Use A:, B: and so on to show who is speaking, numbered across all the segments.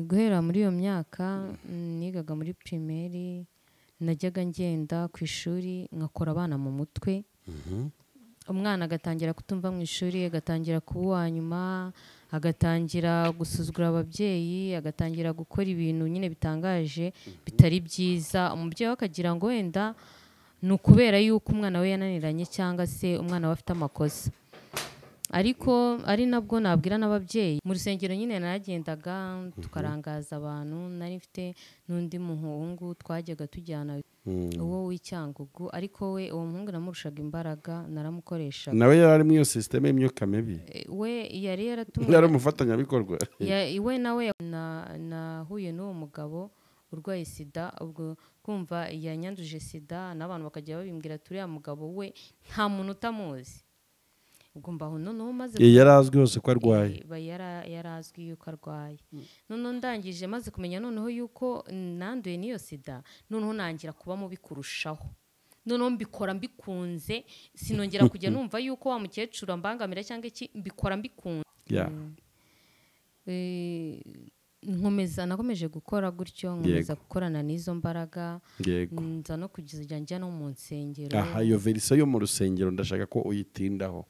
A: guhera muri iyo myaka nigaga muri primaire najyaga ngenda ku ishuri ngakora abana mu mutwe umwana agatangira kutumva mu ishuri agatangira kuba uwanyuma agatangira gusuzugura ababyeyi agatangira gukora ibintu nyine bitangaje bitari byiza umubyeyi akagira ngo wenda ni ukubera yuko umwana we yananiranye cyangwa se umwana we afite amakosa ariko ari nabwo nabwira n'ababyeyi mu rusengero nyine naragendaga tukarangaza abantu nari mfite n'undi muhungu twajyaga tujyana uwo w'Icyangugu ariko we uwo muhungu namurushaga imbaraga naramukoresha
B: nawe yari muri iyo systeme y'imyuka mibi
A: we yari yaratumwe
B: yari umufatanyabikorwa
A: we nawe nahuye n'uwo mugabo urwaye sida ubwo kumva yanyanduje sida n'abantu bakajya babimbwira turiya mugabo we nta muntu utamuzi ubwo mbaho noneho maze
B: yarazwi hose ko arwaye
A: yarazwi yuko arwaye noneho ndangije maze kumenya noneho yuko nanduye n'iyo sida noneho nangira kuba mubi kurushaho noneho mbikora mbikunze sinongera kujya numva yuko wa mukecuru ambangamira cyangwa iki mbikora mbikunze nakomeje gukora gutyo nkomeza gukorana n'izo mbaraga nza no kugeza njya no mu nsengero
B: iyo verisiyo yo mu rusengero ndashaka ko uyitindaho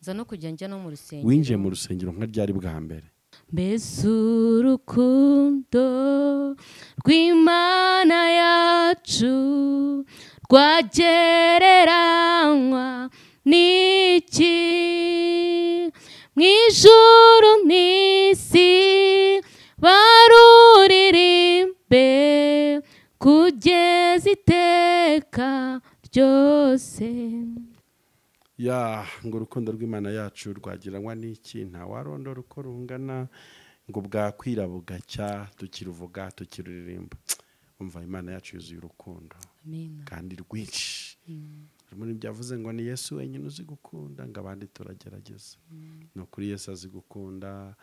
A: nza no kujya njya no mu rusengero
B: winjiye mu rusengero nka ryari bwa mbere
A: mbese urukundo rw'Imana yacu rwagereranywa n'iki mu ijuru n'isi baruririmbe kugeza iteka ryose
B: ngo urukundo rw'Imana yacu rwagiranywa n'iki nta warondora uko rungana ngo bwakwira bugacya tukiruvuga tukiruririmba umva Imana yacu yuzuye urukundo kandi rwinshi muri byavuze ngo ni Yesu wenyine uzi gukunda ngo abandi turagerageza no kuri Yesu azi gukunda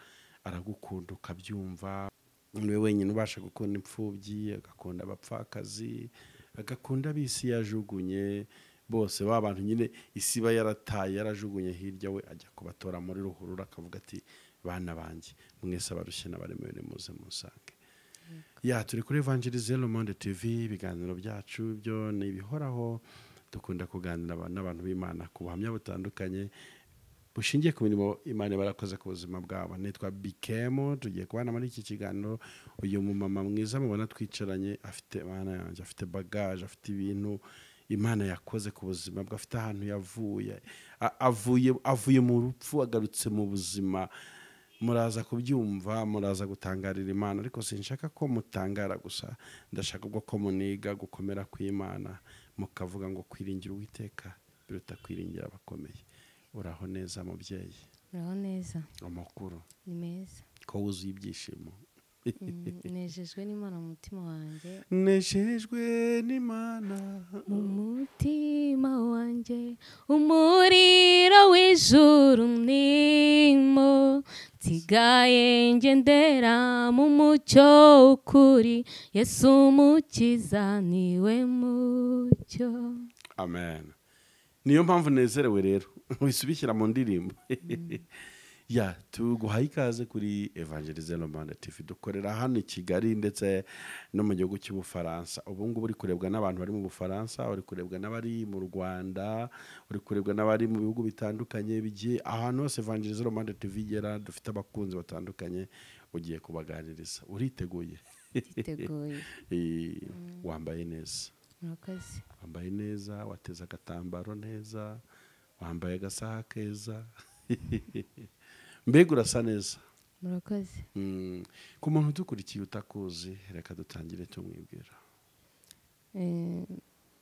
B: aragukunda ukabyumva niwe wenyine ubasha gukunda imfubyi agakunda abapfakazi agakunda abisi yajugunye bose babantu nyine isi ba yarataye yarajugunye hirya we ajya kubatora muri ruhurura akavuga ati bana banjye mwese abarushye n'abaremewe muze musange turi kuri Evangelize Le Monde TV ibiganiro byacu byo ni ibihoraho dukunda kuganira n'abantu b'Imana ku buhamya butandukanye bushingiye ku mirimo Imana barakoze ku buzima bwabo nitwa Bikemo tugiye kubana muri iki kiganiro uyu mumama mwiza mubona twicaranye afite Imana yanjye afite bagage afite ibintu Imana yakoze ku buzima bwe afite ahantu avuye mu rupfu agarutse mu buzima muraza kubyumva muraza gutangarira Imana ariko sinshaka ko mutangara gusa ndashaka ko muniga gukomera kw'Imana mukavuga ngo kwiringira Uwiteka biruta kwiringira abakomeye uraho neza mubyeyi
A: uraho neza
B: amakuru
A: ni meza
B: ko wuzuye ibyishimo
A: nejejwe n'Imana mu mutima wanjye
B: nejejwe n'Imana
A: mu mutima wanjye umuriro w'ijuru nimo nsigaye ngendera mu mucyo ukuri Yesu umukiza niwe mucyo
B: amen niyo mpamvu nezerewe rero wisubikira mu ndirimbo tuguhaye ikaze kuri Evangelize Le Monde TV dukorera hano i Kigali ndetse no mu gihugu cy'Ubufaransa ubu ngubu uri kurebwa n'abantu bari mu Bufaransa uri kurebwa n'abari mu Rwanda uri kurebwa n'abari mu bihugu bitandukanye bigiye ahantu hose Evangelize Le Monde TV igera dufite abakunzi batandukanye ugiye kubaganiriza uriteguye wambaye neza wambaye neza wateze agatambaro neza wambaye agasaha keza mbega urasa neza
A: murakoze
B: ku muntu udukurikiye utakuzi reka dutangire tumwibwira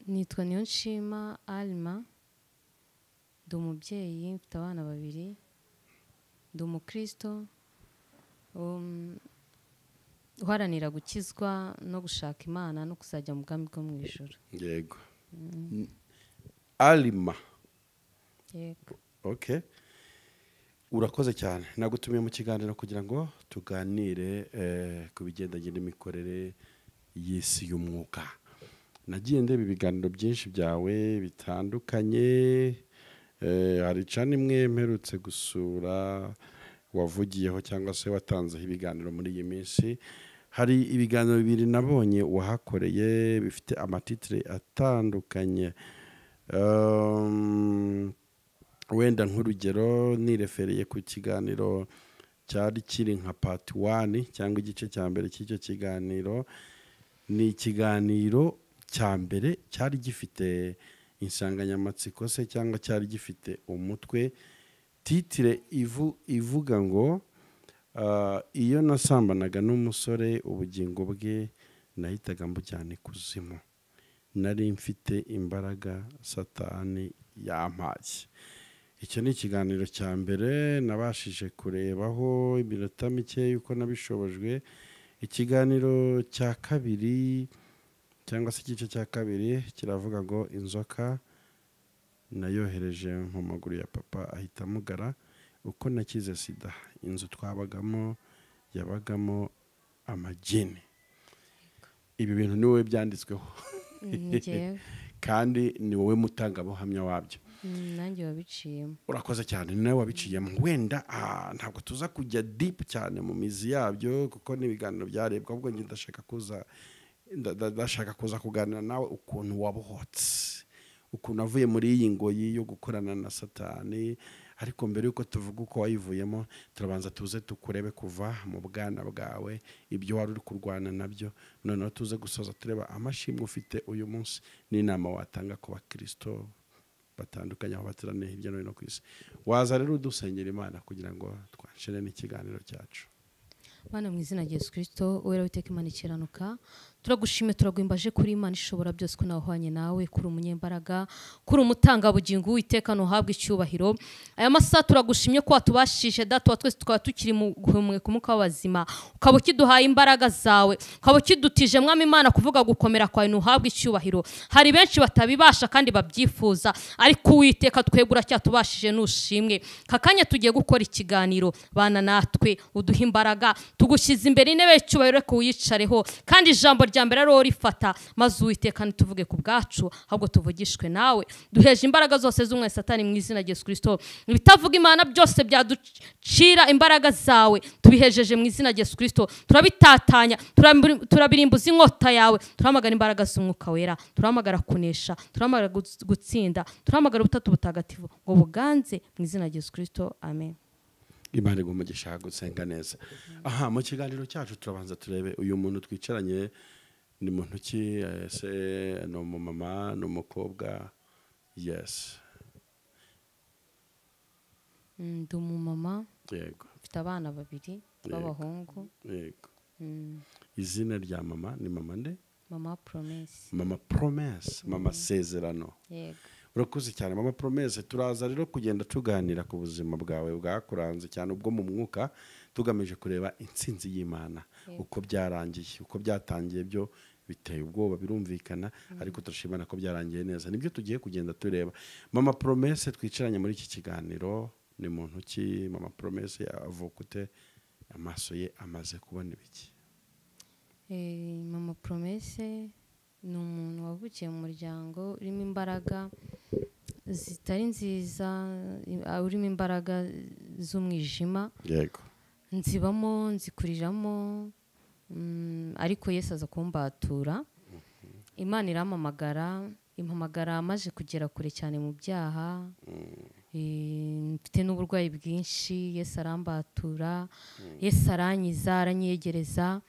A: nitwa Niyonshima Alma ndi umubyeyi mfite abana babiri ndi umukristo uharanira gukizwa no gushaka Imana no kuzajya mu bwami bwo mu ijuru
B: yego Alma
A: yego
B: okay urakoze cyane nagutumiye mu kiganiro kugira ngo tuganire ku bigendanye n'imikorere y'isi y'umwuka nagiye ndeba ibiganiro byinshi byawe bitandukanye hari cyane imwe mperutse gusura wavugiyeho cyangwa se watanzeho ibiganiro muri iyi minsi. Hari ibiganiro bibiri nabonye wahakoreye bifite amatitire atandukanye. Wenda nk'urugero nirefereye ku kiganiro cyari kiri nka part 1 cyangwa igice cya mbere cy'icyo kiganiro. Ni ikiganiro cya mbere cyari gifite insanganyamatsiko se cyangwa cyari gifite umutwe titire ivuga ngo iyo nasambanaga n'umusore ubugingo bwe nahitaga mbujyana ikuzimu, nari mfite imbaraga satani yampaye. Icyo ni ikiganiro cya mbere nabashije kurebaho iminota mike yuko nabishobojwe. Ikiganiro cya kabiri cyangwa se igice cya kabiri kiravuga ngo inzoka nayohereje mu maguru ya papa ahita amugara, uko nakize sida, inzu twabagamo yabagamo amagini. Ibi bintu ni wowe byanditsweho kandi ni wowe mutangabuhamya wabyo.
A: Nanjye wabiciyemo.
B: Urakoze cyane, ni nawe wabiciyemo. Wenda ntabwo tuza kujya deep cyane mu mizi yabyo kuko n'ibiganiro byarebwa, ahubwo njye ndashaka kuza kuganira nawe ukuntu wabohotse, ukuntu avuye muri iyi ngoyi yo gukorana na satani. Ariko mbere yuko tuvuga uko wayivuyemo, turabanza tuze tukurebe kuva mu bwana bwawe ibyo wari uri kurwana nabyo, noneho tuze gusoza tureba amashimwe ufite uyu munsi n'inama watanga ku bakristo batandukanye aho bateraniye hirya no hino ku isi. Waza rero udusengera Imana kugira ngo twanshire n'ikiganiro cyacu.
A: Bana mu izina rya Yesu Kristo, wera witeka Imana ikiranuka, turagushime turagwimbaje kuri Imana ishobora byose ko nawahwanye nawe, kuri umunyembaraga, kuri umutanga bugingo Uwiteka nuhabwe icyubahiro. Aya masaha turagushimye ko watubashije data wa twese tukaba tukiri mu guhumeka ku mwuka w'abazima, ukaba ukiduhaye imbaraga zawe, ukaba ukidutije mwami Imana kuvuga gukomera kwawe nuhabwe icyubahiro. Hari benshi batabibasha kandi babyifuza, ariko Uwiteka twegura cyatubashije nushimwe. Kakanya tugiye gukora ikiganiro, bana natwe uduha imbaraga, tugushyize imbere intebe y'icyubahiro ko uyicareho, kandi ijambo rya mbere ari rifata, maze Uwiteka ntituvuge ku bwacu ahubwo tuvugishwe nawe. Duheje imbaraga zose z'umwe satani mu izina rya Yesu Kristo. Ibitavuga Imana byose byaducira imbaraga zawe tubihejeje mu izina rya Yesu Kristo. Turabitatanya, turabirimbuza inkota yawe, turamagara imbaraga z'umwuka wera, turamagara kunesha, turamagara gutsinda, turamagara ubutatu butagatifu ngo buganze mu izina rya Yesu Kristo. Amen.
B: Imana igumugisha gusenga neza. Mu kiganiro cyacu turabanza turebe uyu muntu twicaranye ni muntu ki, ese no mama no mukobwa? Yes.
A: Ndi umumama.
B: Yego.
A: Mfite abana babiri b'abahungu.
B: Yego. Izina rya mama ni mama nde?
A: Mama Promesse.
B: Mama Promesse, mama Sezerano.
A: Yego.
B: Urakoze cyane mama Promesse. Turaza rero kugenda tuganira ku buzima bwawe bwakuranze cyane ubwo mu mwuka, tugamije kureba intsinzi y'Imana uko byarangiye, uko byatangiye byo biteye ubwoba birumvikana, ariko turashimana ko byarangiye neza. Nibyo tugiye kugenda tureba. Mama Promesse twicaranye muri iki kiganiro ni muntu ki? Mama Promesse avuka ute? Amaso ye amaze kubona ibiki?
A: Mama Promesse ni umuntu wavukiye mu muryango urimo imbaraga zitari nziza, urimo imbaraga z'umwijima.
B: Yego.
A: Nzibamo, nzikuriramo, ariko Yesu aza kumbatura. Imana impamagara amaze kugera kure cyane mu byaha. Mfite n'uburwayi bwinshi, Yesu arambatura, Yesu aranyiza, aranyegereza,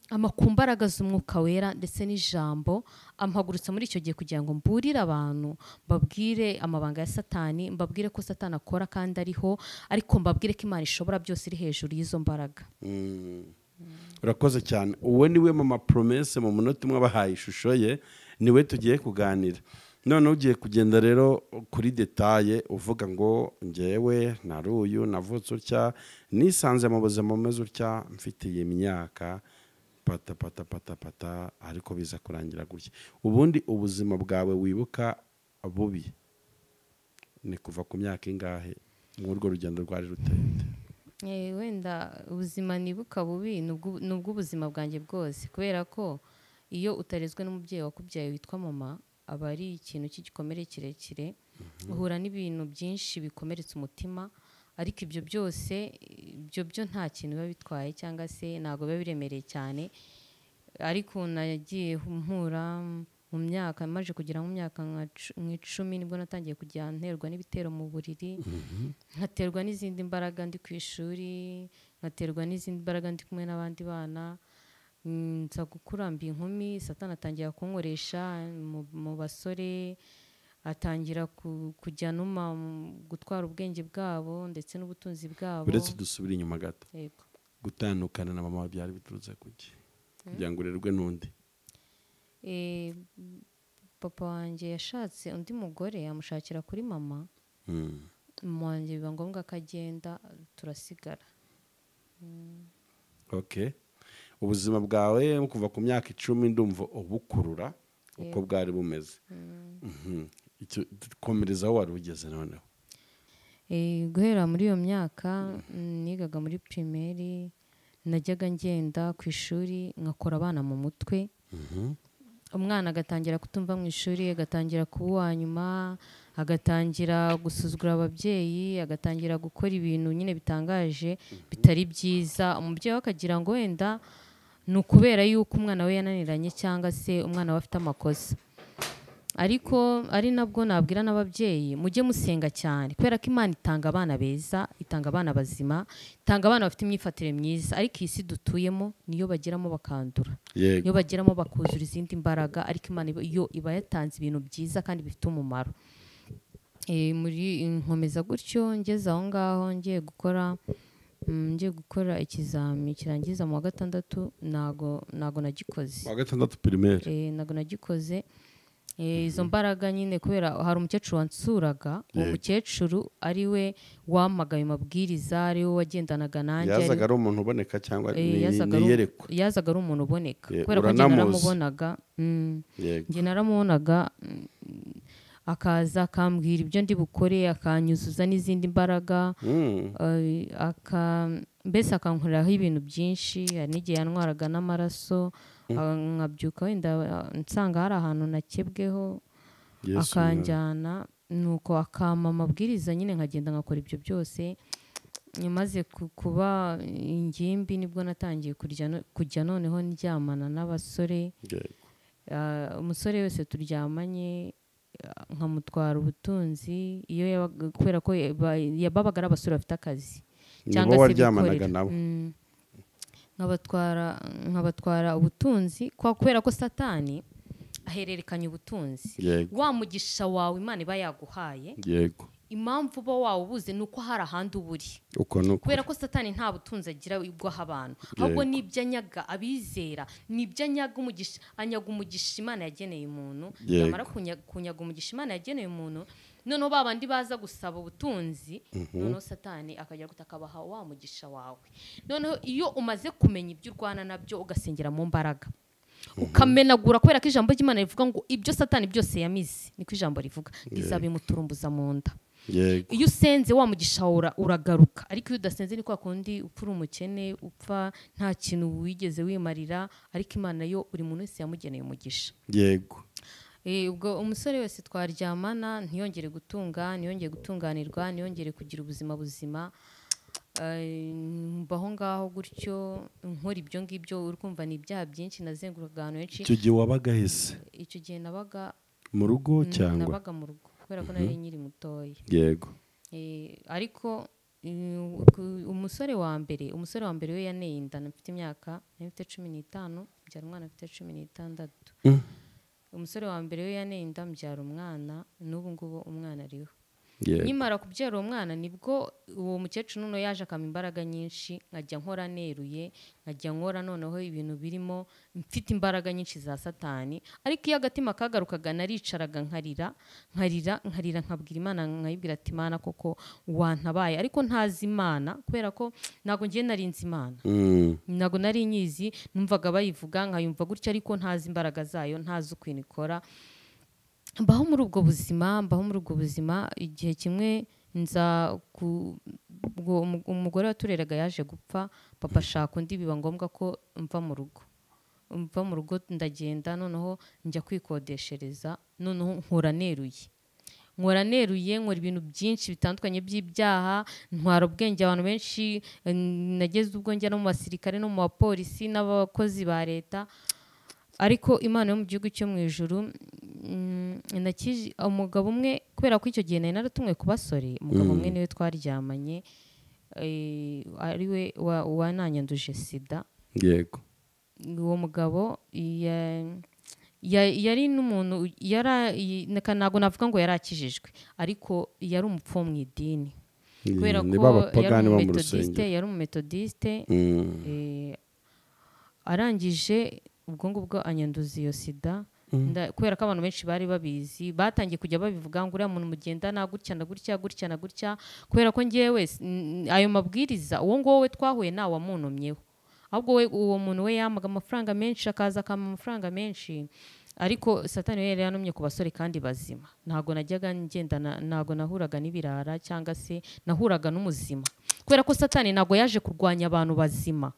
A: amakumbaraga z'umwuka wera ndetse n'ijambo ampagurutsa muri icyo gihe kugira ngo mburire abantu, mbabwire amabanga ya satani, mbabwire ko satani akora kandi ariho, ariko mbabwire ko Imana ishobora byose iri hejuru y'izo mbaraga.
B: Urakoze cyane. Uwo niwe Mama Promesse mu munota umwe abahaye ishusho ye, niwe tugiye kuganira. None ugiye kugenda rero kuri detaye uvuga ngo njyewe naruyu navutse utya, nisanze mu buzima bumeze utya, mfitiye imyaka pata ariko biza kurangira gutya. Ubundi ubuzima bwawe wibuka bubi ni kuva ku myaka ingahe? Mw'urwo rugendo rwari ruteye?
A: Wenda ubuzima nibuka bubi nubwo ubuzima bwanjye bwose, kubera ko iyo utarezwe n'umubyeyi wakubyaye witwa mama, aba ari ikintu cy'igikomere kirekire. Uhura n'ibintu byinshi bikomeretsa umutima, ariko ibyo byose byo nta kintu biba bitwaye cyangwa se ntabwo biba biremereye cyane, ariko nagiye mpura mu myaka maje kugira mu myaka nka 10 nibwo natangiye kujya nterwa n'ibitero mu buriri, nkaterwa n'izindi mbaraga ndi ku ishuri, nkaterwa n'izindi mbaraga ndi kumwe n'abandi bana, nza gukurambi inkumi, Satani atangira kunkoresha mu basore, atangira kujya numa gutwara ubwenge bwabo ndetse n'ubutunzi bwabo.
B: Uretse dusubira inyuma gato,
A: yego,
B: gutandukana na mama byari biturutse kuki kugira ngo urerwe n'undi?
A: Papa wanjye yashatse undi mugore amushakira kuri mama, mama wanjye biba ngombwa ko agenda, turasigara.
B: Okay, ubuzima bwawe kuva ku myaka 10 ndumva ubukurura uko bwari bumeze. Komereza aho wari ugeze noneho.
A: Guhera muri iyo myaka nigaga muri primaire, najyaga ngenda ku ishuri nkakora abana mu mutwe. Umwana agatangira kutumva mu ishuri, agatangira kuba uwa nyuma, agatangira gusuzugura ababyeyi, agatangira gukora ibintu nyine bitangaje bitari byiza. Umubyeyi akagira ngo wenda ni ukubera yuko umwana we yananiranye cyangwa se umwana we afite amakosa, ariko ari nabwo nabwira n'ababyeyi mujye musenga cyane, kubera ko Imana itanga abana beza, itanga abana bazima, itanga abana bafite imyifatire myiza, ariko iyi si dutuyemo niyo bageramo bakandura, niyo bageramo bakuzura izindi mbaraga, ariko Imana yo iba yatanze ibintu byiza kandi bifite umumaro. Muri nkomeza gutyo ngeze aho ngaho ngiye gukora ikizami kirangiza mu wa 6, nago nagikoze.
B: Wa 6 primaire?
A: Nago nagikoze. Izo mbaraga nyine kubera hari umukecuru wansuraga, uwo mukecuru ari we wampagaye mabwiriza, ari we wagendanaga nanjye.
B: Yazaga ari umuntu uboneka cyangwa niyerekwa?
A: Yazaga ari umuntu uboneka, kubera ko njye naramubonaga. Njye naramubonaga, akaza akambwira ibyo ndi bukore, akanyuzuza n'izindi mbaraga, mbese akankoreraho ibintu byinshi. Hari n'igihe yantwaraga n'amaraso, nkabyuka wenda nsanga hari ahantu nakebweho, akanjyana, nuko akampa amabwiriza nyine nkagenda ngakora ibyo byose. Maze kuba ingimbi nibwo natangiye kujya noneho ndyamana n'abasore. Umusore wese turyamanye nkamutwara ubutunzi, iyo kubera ko yababaga ari abasore bafite akazi cyangwa se bikorera, nkabatwara ubutunzi, kubera ko Satani ahererekanya ubutunzi. Wa mugisha wawe Imana iba yaguhaye, impamvu uba wawubuze ni uko hari ahandi uburi, kubera ko Satani nta butunzi agira bwaha abantu, ahubwo nibyo anyaga abizera, nibyo anyaga umugisha, anyaga umugisha Imana yageneye umuntu. Yamara kunyaga umugisha Imana yageneye umuntu, noneho babandi baza gusaba ubutunzi, noneho Satani akajya gutakabaha wa mugisha wawe. Noneho iyo umaze kumenya ibyo urwana nabyo, ugasengera mu mbaraga, ukamenagura, kubera ko ijambo ry'Imana rivuga ngo ibyo Satani byose yamize, niko ijambo rivuga, bizabimuturumbuza mu nda. Iyo usenze wa mugisha uragaruka, ariko iyo udasenze ni kwa kundi upfura umukene, upfa nta kintu wigeze wimarira, ariko Imana yo buri muntu wese yamugeneye umugisha. Ubwo umusore wese twaryamana ntiyongere gutunga, ntiyongere gutunganirwa, ntiyongere kugira ubuzima buzima. Mbaho ngaho gutyo nkora ibyo ngibyo, urumva ni ibyaha byinshi, nazenguruka ahantu henshi.
B: Icyo gihe wabaga hese?
A: Icyo gihe nabaga
B: mu rugo cyangwa?
A: Nabaga mu rugo, kubera ko nari nkiri mutoya. Ariko umusore wa mbere we yaneye inda, mfite imyaka 15, mbyara umwana afite 16. Umusore wa mbere we yaneye inda, mbyara umwana, n'ubu ngubu umwana ariho. Nyimara kubyara umwana nibwo uwo mukecuru noneho yaje akama imbaraga nyinshi, nkajya nkora neruye, nkajya nkora noneho ibintu birimo mfite imbaraga nyinshi za Satani. Ariko iyo agatima kagarukaga naricaraga nkarira, nkabwira Imana, nkayibwira ati Imana koko wantabaye, ariko ntazi Imana, kubera ko nago ngiye narinzi Imana, nago nari nyizi, numvaga bayivuga nkayumva gutya, ariko ntazi imbaraga zayo, ntazi uko ikora. Mbaho muri ubwo buzima, igihe kimwe nza umugore watureraga yaje gupfa, papa ashaka undi, biba ngombwa ko mva mu rugo ndagenda, noneho njya kwikodeshereza, noneho nkora neruye. nkora neruye, nkora ibintu byinshi bitandukanye by'ibyaha, ntwara ubwenge abantu benshi, nageze ubwo njya no mu basirikare no mu bapolisi n'abakozi ba leta. Ariko Imana yo mu gihugu cyo mu ijuru, umugabo umwe, kubera ko icyo gihe nari naratumwe ku basore, umugabo umwe niwe twaryamanye, ariwe wananyanduje sida.
B: Yego.
A: Uwo mugabo yari n'umuntu, ntabwo navuga ngo yari akijijwe, ariko yari umupfu mu idini, kubera ko yari umumetodiste. Arangije ubwo ngubwo anyanduza iyo sida, kubera ko abantu benshi bari babizi, batangiye kujya babivuga ngo uriya muntu mugendana gutya na gutya gutya na gutya, kubera ko ngewe ayo mabwiriza uwo nguwo we twahuye nta wamuntumyeho, ahubwo uwo muntu we yamaga amafaranga menshi, akaza akama amafaranga menshi. Ariko Satani we yari yanumye ku basore kandi bazima, ntabwo najyaga ngendana, ntabwo nahuraga n'ibirara cyangwa se nahuraga n'umuzima, kubera ko Satani ntabwo yaje kurwanya abantu bazima.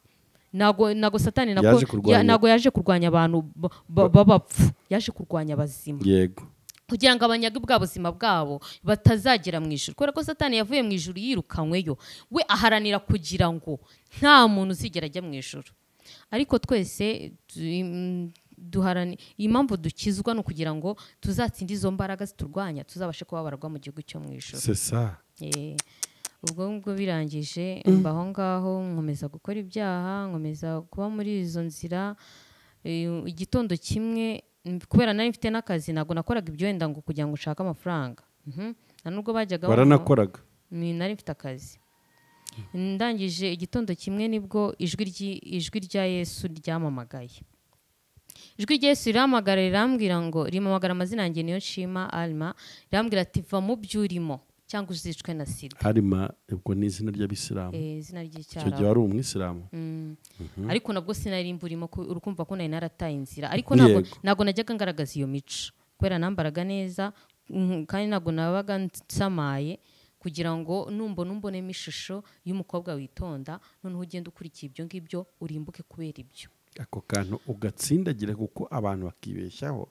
A: Nago Satani nago yaje kurwanya abantu babapfu, yaje kurwanya abazima.
B: Yego.
A: Kugira ngo abanyage bwa buzima bwabo batazagera mu ijuru, kubera ko Satani yavuye mu ijuru yirukanyweyo, we aharanira kugira ngo nta muntu uzigera ajya mu ijuru. Ariko twese duharani, impamvu dukizwa no kugira ngo tuzatsinde izo mbaraga ziturwanya, tuzabashe kuba baragwa mu gihugu cyo mu ijuru.
B: C'est ça.
A: Ubwo ngubwo birangije, mbaho ngaho nkomeza gukora ibyaha, nkomeza kuba muri izo nzira. Igitondo kimwe, kubera nari mfite n'akazi, ntabwo nakoraga ibyo wenda ngo kugira ngo ushake amafaranga, nta nubwo bajyaga.
B: Waranakoraga?
A: Nari mfite akazi. Ndangije igitondo kimwe nibwo ijwi rya Yesu ryamamagaye. Ijwi rya Yesu riramagara, rirambwira ngo, rimamagara amazina yanjye Niyonshima Alma, rirambwira ati va mu byo urimo cyangwa uzicwe na sida.
B: Alma ubwo ni izina ry'Abisilamu?
A: Izina ry'icyarabu.
B: Icyo gihe wari umwisilamu?
A: Ariko nabwo sinari mburimo, urukumva ko nari narataye inzira, ariko ntabwo najyaga ngaragaza iyo mico, kubera nambaraga neza kandi ntabwo nabaga nsamaye, kugira ngo numbonemo ishusho y'umukobwa witonda, noneho ugenda ukurikiye ibyo ngibyo urimbuke kubera ibyo.
B: Ako kantu ugatsindagira, kuko abantu bakibeshyaho,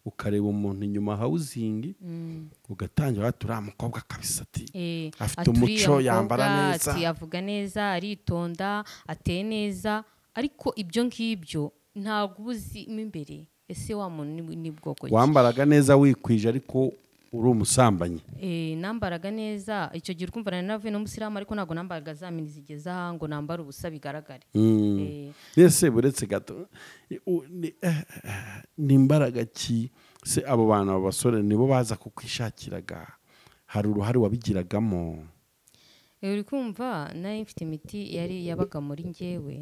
B: ukareba umuntu inyuma hawuzingi, ugatangira uriya mukobwa kabisa ati afite umuco, yambara neza,
A: avuga neza, aritonda, ateye neza. Ariko ibyo ngibyo ntabwo uzi mo imbere, ese wa muntu ni bwoko ki?
B: Wambaraga neza wikwije ariko uri umusambanyi.
A: Nambaraga neza, icyo gihe urumva nari navuye no musiramu, ariko ntabwo nambaraga za mini zigeze aha ngo nambare ubusa bigaragare.
B: Ese buretse gato, ni imbaraga ki se abo bantu, abo basore nibo baza kukwishakiraga? Hari uruhare wabigiragamo?
A: Uri kumva nari mfite imiti yari yabaga muri njyewe.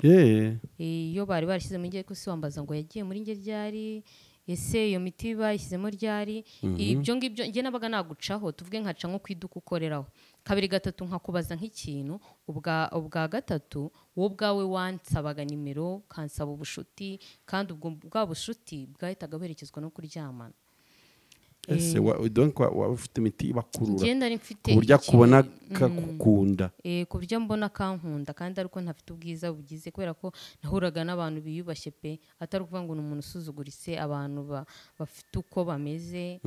A: Iyo bari barashyize muri njye, ko si wambaza ngo yagiye muri njye ryari, ese iyo miti bayishyizemo ryari. Ibyo ngibyo njye nabaga nagucaho, tuvuge nkaca nko ku iduka ukoreraho, kabiri gatatu nkakubaza nk'ikintu, ubwa gatatu wowe ubwawe wansabaga nimero, kansaba ubushuti, kandi ubwo bwa bushuti bwahitaga buherekezwa no kuryamana.
B: Ese waba ufite imiti ibakurura
A: ku
B: buryo akubona kakukunda?
A: Ku buryo mbona kankunda, kandi ariko ntafite ubwiza bugize, kubera ko nahuraga n'abantu biyubashye pe, atari ukuvuga ngo ni umuntu usuzuguritse, abantu bafite uko bameze.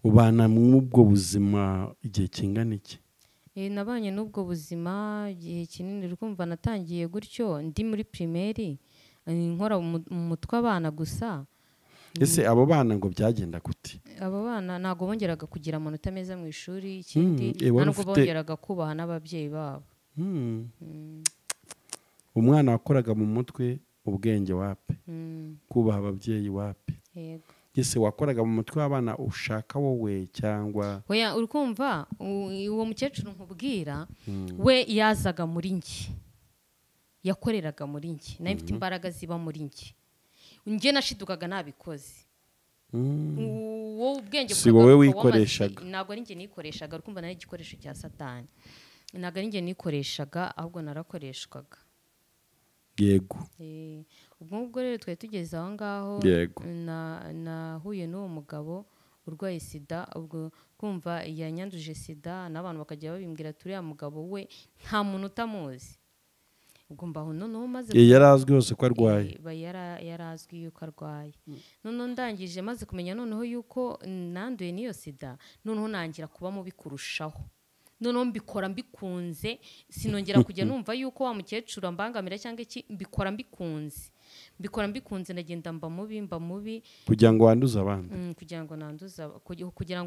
B: Ubana mw'ubwo buzima igihe kingana iki?
A: Nabanye n'ubwo buzima igihe kinini, urumva natangiye gutyo ndi muri primaire, nkora mu mutwe abana gusa.
B: Ese abo bana ngo byagenda gute?
A: Abo bana ntabwo bongeraga kugira amanota meza mu ishuri, ikindi ntabwo bongeraga kubaha n'ababyeyi babo.
B: Umwana wakoraga mu mutwe ubwenge wapi? Kubaha ababyeyi wapi?
A: Yego.
B: Ese wakoraga mu mutwe w'abana ushaka wowe cyangwa?
A: Oya, urikumva uwo mukecuru nkubwira, we yazaga muri njye, yakoreraga muri njye, nayo mfite imbaraga ziba muri njye, njye nashidukaga nabikoze. Wowe ubwenge
B: si wowe wikoreshaga?
A: Ntabwo ari njye nikoreshaga, urukumva nari igikoresho cya Satani, ntabwo ari njye nikoreshaga, ahubwo narakoreshwaga.
B: Yego.
A: Ubwo ngubwo rero twari tugeze aho ngaho, nahuye n'uwo mugabo urwaye sida. Ubwo kumva yanyanduje sida, n'abantu bakajya babimbwira turiya mugabo we nta muntu utamuzi. ubwo mbaho noneho maze
B: yari azwi hose ko arwaye
A: yari azwi yuko arwaye noneho ndangije maze kumenya noneho yuko nanduye n'iyo sida noneho nangira kuba mubi kurushaho noneho mbikora mbikunze sinongera kujya numva yuko wa mukecuru ambangamira cyangwa iki mbikora mbikunze ndagenda mba mubi
B: kugira ngo wanduze abandi
A: kugira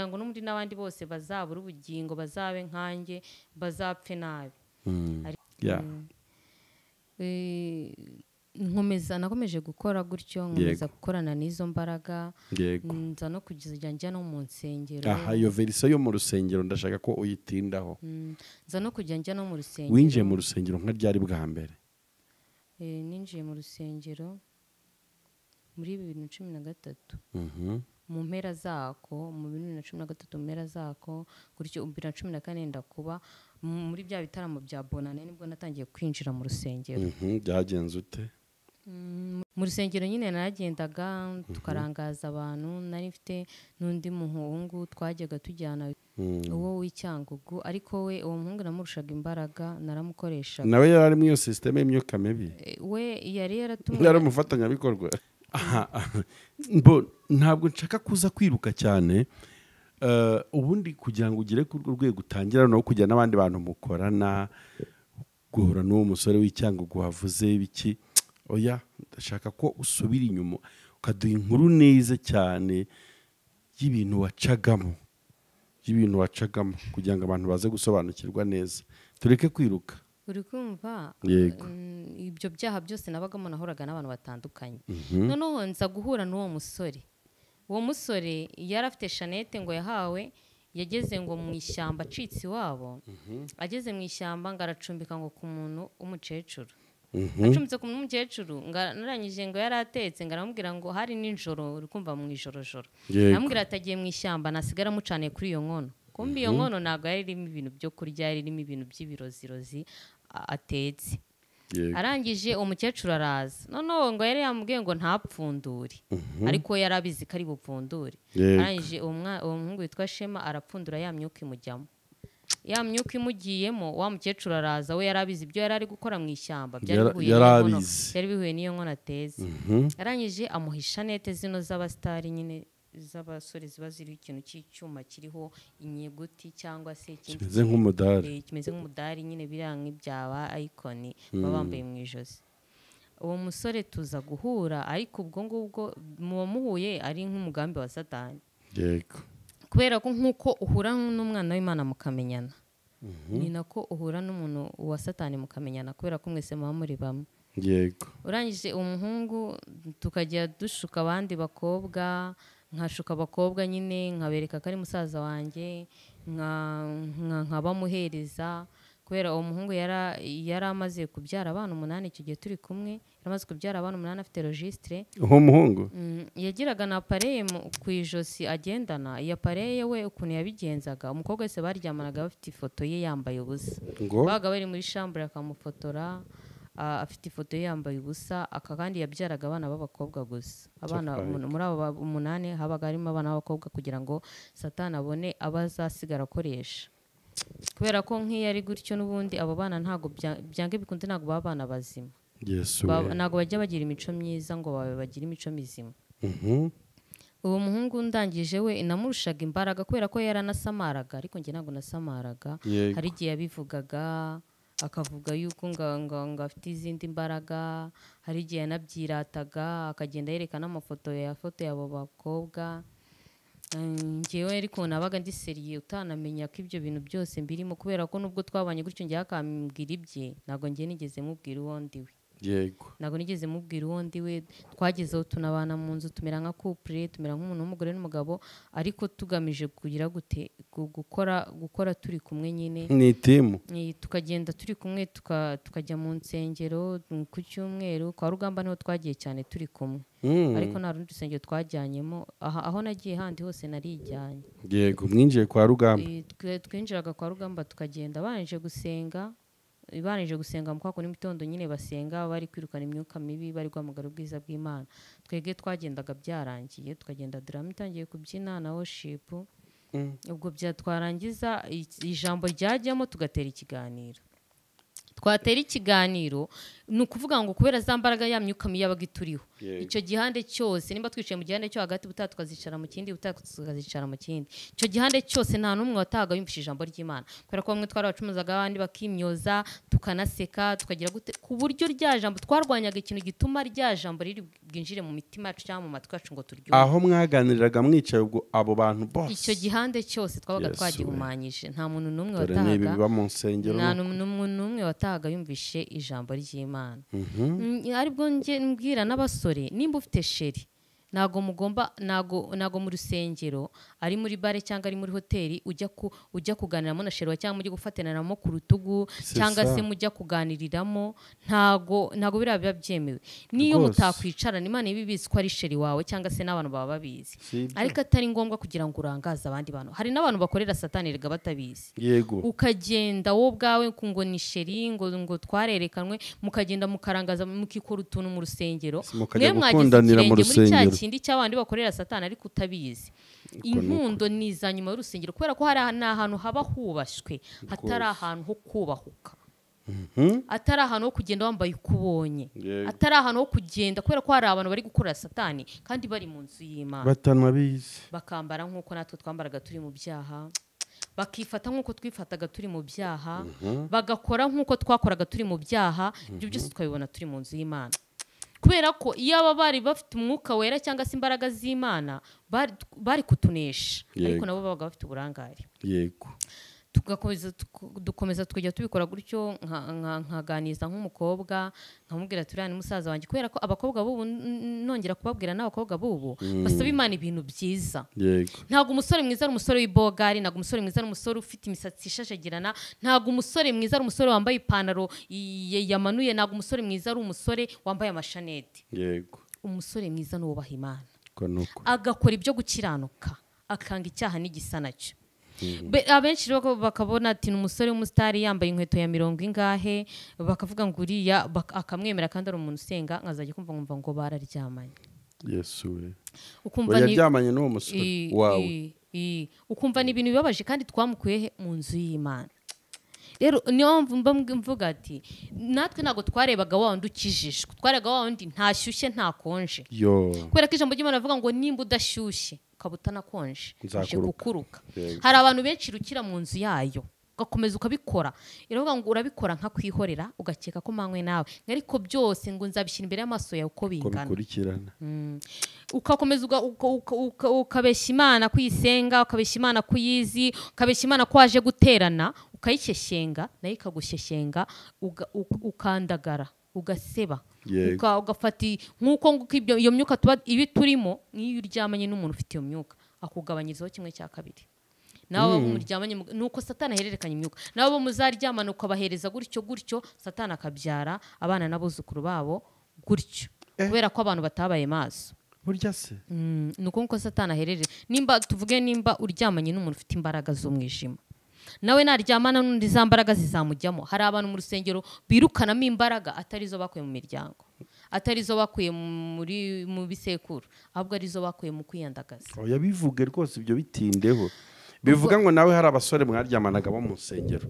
A: ngo n'undi n'abandi bose bazabura ubugingo bazabe nkanjye bazapfe nabi nakomeje gukora gutyo nkomeza gukorana n'izo mbaraga nza no kujya njya no mu nsengero
B: iyo verisiyo yo mu rusengero ndashaka ko uyitindaho
A: nza no kujya njya no mu rusengero
B: winjiye mu rusengero nka ryari bwa mbere
A: ninjiye mu rusengero muri 2013 mu mpera zako mu 2013 mu mpera zako gutyo 2014 ndakuba muri bya bitaramo bya bonane nibwo natangiye kwinjira mu rusengero
B: byagenze ute
A: mu rusengero nyine naragendaga tukarangaza abantu nari mfite n'undi muhungu twajyaga tujyana uwo w'Icyangugu ariko we uwo muhungu namurushaga imbaraga naramukoreshaga
B: nawe yari ari mu iyo systeme y'imyuka mibi
A: we yari yaratumwe
B: yari umufatanyabikorwa ntabwo nshaka kuza kwiruka cyane ubundi kugira ngo ugere ku rwego utangira no kujya n'abandi bantu mukorana guhura n'uwo musore w'Icyangugu wavuze biki oya ndashaka ko usubira inyuma ukaduha inkuru neza cyane y'ibintu wacagamo kugira ngo abantu baze gusobanukirwa neza tureke kwiruka
A: uri kumva ibyo byaha byose nabagamo nahoraga n'abantu batandukanye noneho nza guhura n'uwo musore uwo musore yari afite Shanete ngo yahawe yageze ngo mu ishyamba acitse iwabo ageze mu ishyamba ngo aracumbika ngo ku muntu w'umukecuru acumbitse ku muntu w'umukecuru narangije ngo yari atetse ngo aramubwira ngo hari nijoro uri kumva mu ijorojoro aramubwira atagiye mu ishyamba nasigara mucaniye kuri iyo nkono kumbi iyo nkono ntabwo yari irimo ibintu byo kurya yari irimo ibintu by'ibirozirozi atetse arangije umukecuru araza noneho ngo yari yamubwiye ngo ntapfundure ariko yari abizi ko ari bupfundure arangije uwo muhungu witwa Shema arapfundura ya myuka imujyamo ya myuka imugiyemo wa mukecuru araza we yari abizi ibyo yari ari gukora mu ishyamba byari bihuye n'iyo nkono ateze arangije amuha Shanete zino z'abasitari nyine z'abasore ziba ziriho ikintu cy'icyuma kiriho inyuguti cyangwa se ikindi kimeze nk'umudari nyine biriya nk'ibyaba icon baba bambaye mu ijosi uwo musore tuza guhura ariko ubwo ngubwo muba muhuye ari nk'umugambi wa Satani kubera ko nk'uko uhura n'umwana w'Imana mukamenyana ni nako uhura n'umuntu wa Satani mukamenyana kubera ko mwese muba muri bamwe urangije umuhungu tukajya dushuka abandi bakobwa nkashuka abakobwa nyine nkabereka ko ari musaza wanjye nkabamuhereza kubera uwo muhungu yari amaze kubyara abana 8 icyo gihe turi kumwe yaramaze kubyara abana 8 afite registre
B: uwo muhungu
A: yagiraga na pareye ku ijosi agendana iyo pareye we ukuntu yabigenzaga umukobwa wese baryamanaga bafite ifoto ye yambaye ubusa baga bari muri chambre akamufotora afite ifoto ye yambaye ubusa kandi yabyaraga abana b'abakobwa gusa abana muri abo 8 habaga harimo abana b'abakobwa kugira ngo Satani abone abazasigara akoresha kubera ko nk'iyo ari gutyo n'ubundi abo bana ntago byange bikunze ntago baba abana bazima ntago bajya bagira imico myiza ngo bagira imico mizima uwo muhungu ndangije we namurushaga imbaraga kubera ko yaranasamaraga ariko njye ntago nasamaraga hari igihe yabivugaga akavuga yuko ngo afite izindi mbaraga hari igihe yanabyirataga akagenda yerekana amafoto y'abo bakobwa ngewe ariko nabaga ndi seriye utanamenya ko ibyo bintu byose mbirimo kubera ko nubwo twabanye gutyo njye akambwira ibye ntabwo njye nigeze mubwira uwo ndiwe ntabwo nigeze mubwira uwo ndiwe twagezeho tunabana mu nzu tumera nka couple tumera nk'umuntu w'umugore n'umugabo ariko tugamije kugira gute gukora turi kumwe nyine
B: ni timu
A: tukagenda turi kumwe tukajya mu nsengero ku cyumweru kwa Rugamba niho twagiye cyane turi kumwe ariko nta rundi rusengero twajyanyemo aho nagiye handi hose narijyanye
B: yego mwinjiye kwa Rugamba
A: twinjiraga kwa Rugamba tukagenda banije gusenga mu kwako n'imitondo nyine basenga bari kwirukana imyuka mibi bari guhamagara ubwiza bw'Imana twege twagendaga byarangiye tukagenda drama itangiye kubyina na worship ubwo byatwarangiza ijambo ryajyamo tugatera ikiganiro twatera ikiganiro ni ukuvuga ngo kubera za mbaraga ya myuka mibi yabaga ituriho icyo gihande cyose nimba twicaye mu gihande cyo hagati butaha tukazicara mu kindi butaha tukazicara mu kindi icyo gihande cyose nta n'umwe watahaga yumvise ijambo ry'Imana kubera ko bamwe twarabacumuzaga abandi bakimyoza tukanaseka tukagira gute ku buryo rya jambo twarwanyaga ikintu gituma rya jambo riri bwinjire mu mitima yacu cyangwa mu matwi yacu ngo turyumve
B: aho mwaganiriraga mwicaye ubwo abo bantu bose
A: icyo gihande cyose twabaga twagihumanyije nta muntu n'umwe
B: dore
A: watahaga
B: nibi biba mu nsengero
A: nta muntu n'umwe watahaga yumvishe ijambo ry'Imana aribwo nge mbwira n'abasore nimba ufite sheri nago mugomba nago mu rusengero ari muri bare cyangwa ari muri hoteli ujya kuganiramo na sheri cyangwa mujye gufataniramo ku rutugu cyangwa se mujya kuganiriramo ntago biriya biba byemewe niyo mutakwicarana Imana ibibizi ko ari sheri wawe cyangwa se n'abantu baba babizi ariko atari ngombwa kugira ngo urangaze abandi bantu hari n'abantu bakorera satani rega batabizi
B: yego
C: ukagenda wowe bwawe ngo ni sheri ngo twarerekanwe mukagenda mukarangaza mukikora utuntu mu rusengero
B: mwe mwagize mu rusengero
A: ikindi cy'abandi bakorera satani ariko utabizi inkundo niza nyuma y'urusengero kubera ko hari ahantu haba hubashwe hatari ahantu ho kubahuka atari ahantu ho kugenda wambaye ukubonye atari ahantu ho kugenda kubera ko hari abantu bari gukorera satani kandi bari mu nzu y'Imana
B: batanabizi
A: bakambara nk'uko natwe twambaraga turi mu byaha bakifata nk'uko twifataga turi mu byaha bagakora nk'uko twakoraga turi mu byaha ibyo byose twabibona turi mu nzu y'Imana kubera ko iyo aba bari bafite umwuka wera cyangwa se imbaraga z'Imana bari kutunesha ariko nabo babaga bafite uburangare
B: yego
A: dukomeza tukajya tubikora gutyo nkaganiza nk'umukobwa nkamubwira turiya ni musaza wanjye kubera ko abakobwa bubu nongera kubabwira n'abakobwa bubu basaba Imana ibintu byiza ntabwo umusore mwiza ari umusore w'ibogari ntabwo umusore mwiza ari umusore ufite imisatsi ishashagirana ntabwo umusore mwiza ari umusore wambaye ipantaro yamanuye ntabwo umusore mwiza ari umusore wambaye amashaneti umusore mwiza nubaha Imana agakora ibyo gukiranuka akanga icyaha n'igisa nacyo abenshi rero bakabona ati umusore w'umusitari yambaye inkweto ya 40 ingahe bakavuga ngo uriya akamwemera kandi ari umuntu usenga nkazajya kumva ngo bararyamanye
B: Yesu
A: ukumva
B: ni yaryamanye n'uwo musore wawe
A: ukumva ni ibintu bibabaje kandi twamukuye mu nzu y'Imana rero niyo mvuga ati natwe ntago twarebaga wa wundi ukijijwe twarebaga wa wundi ntashyushye ntakonje kubera ko ijambo ry'Imana rivuga ngo nimba udashyushye ukabuta nakonje uje gukuruka hari abantu benshi rukira mu nzu yayo ugakomeza ukabikora iravuga ngo urabikora nka kwihorera ugakeka ko manywe nawe ariko byose ngo nzabishyira imbere y'amaso yawe uko bingana ukakomeza ukabeshya Imana kuyisenga ukabeshya Imana kuyizi ukabeshya Imana ko waje guterana ukayishyeshyenga nayo ikagushyeshyenga ukandagara ugaseba ugafata nk'uko iyo myuka tuba ibi turimo niyo uryamanye n'umuntu ufite iyo myuka akugabanyirizaho 1/2 nawe muryamanye nuko satani ahererekanya imyuka nabo muzaryamana ukabahereza gutyo satani akabyara abana n'abuzukuru babo gutyo kubera ko abantu batabaye maso
B: burya se
A: nuko nko satani aherere nimba tuvuge nimba uryamanye n'umuntu ufite imbaraga z'umwijima nawe naryamana n'undi za mbaraga zizamujyamo hari abantu mu rusengero birukanamo imbaraga atari zo bakuye mu miryango atari zo bakuye mu bisekuru ahubwo ari zo bakuye mu kwiyandagaza
B: yabivuge rwose ibyo bitindeho bivuga ngo nawe hari abasore mwaryamanaga bo mu nsengero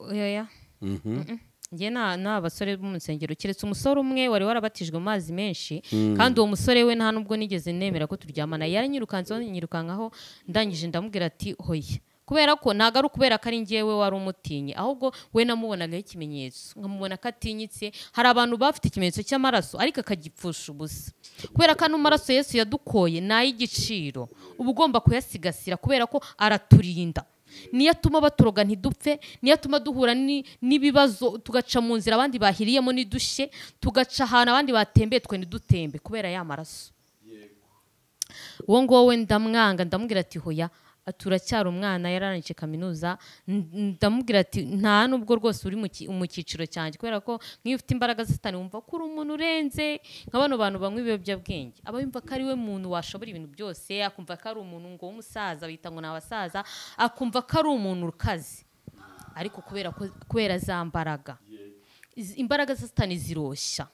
A: oya nge nta basore bo mu nsengero keretse umusore umwe wari warabatijwe mu mazi menshi kandi uwo musore we nta nubwo nigeze nemera ko turyamana yaranyirukankaho ndangije ndamubwira ati hoya kubera ko ntago ari ukubera ko ari njyewe wari umutinyi ahubwo we namubonagaho ikimenyetso nkamubona ko atinyitse hari abantu bafite ikimenyetso cy'amaraso ariko akagipfusha ubusa kubera ko ano maraso Yesu yadukoye ni ay'igiciro uba ugomba kuyasigasira kubera ko araturinda niyo atuma baturoga ntidupfe niyo atuma duhura n'ibibazo tugaca mu nzira abandi bahiriyemo nidushe tugaca ahantu abandi batembeye twe ntidutembe kubera ya maraso uwo ngowe ndamwanga ndamubwira ati hoya turacyari umwana yararangije kaminuza ndamubwira ati nta nubwo rwose uri mu cyiciro cyanjye kubera ko nk'iyo ufite imbaraga zitani wumva ko uri umuntu urenze nka bano bantu banywa ibiyobyabwenge aba yumva ko ari we muntu washobora ibintu byose akumva ko ari umuntu ngo w'umusaza bita ngo ni abasaza akumva ko ari umuntu ukaze ariko kubera za mbaraga imbaraga za satani ziroshya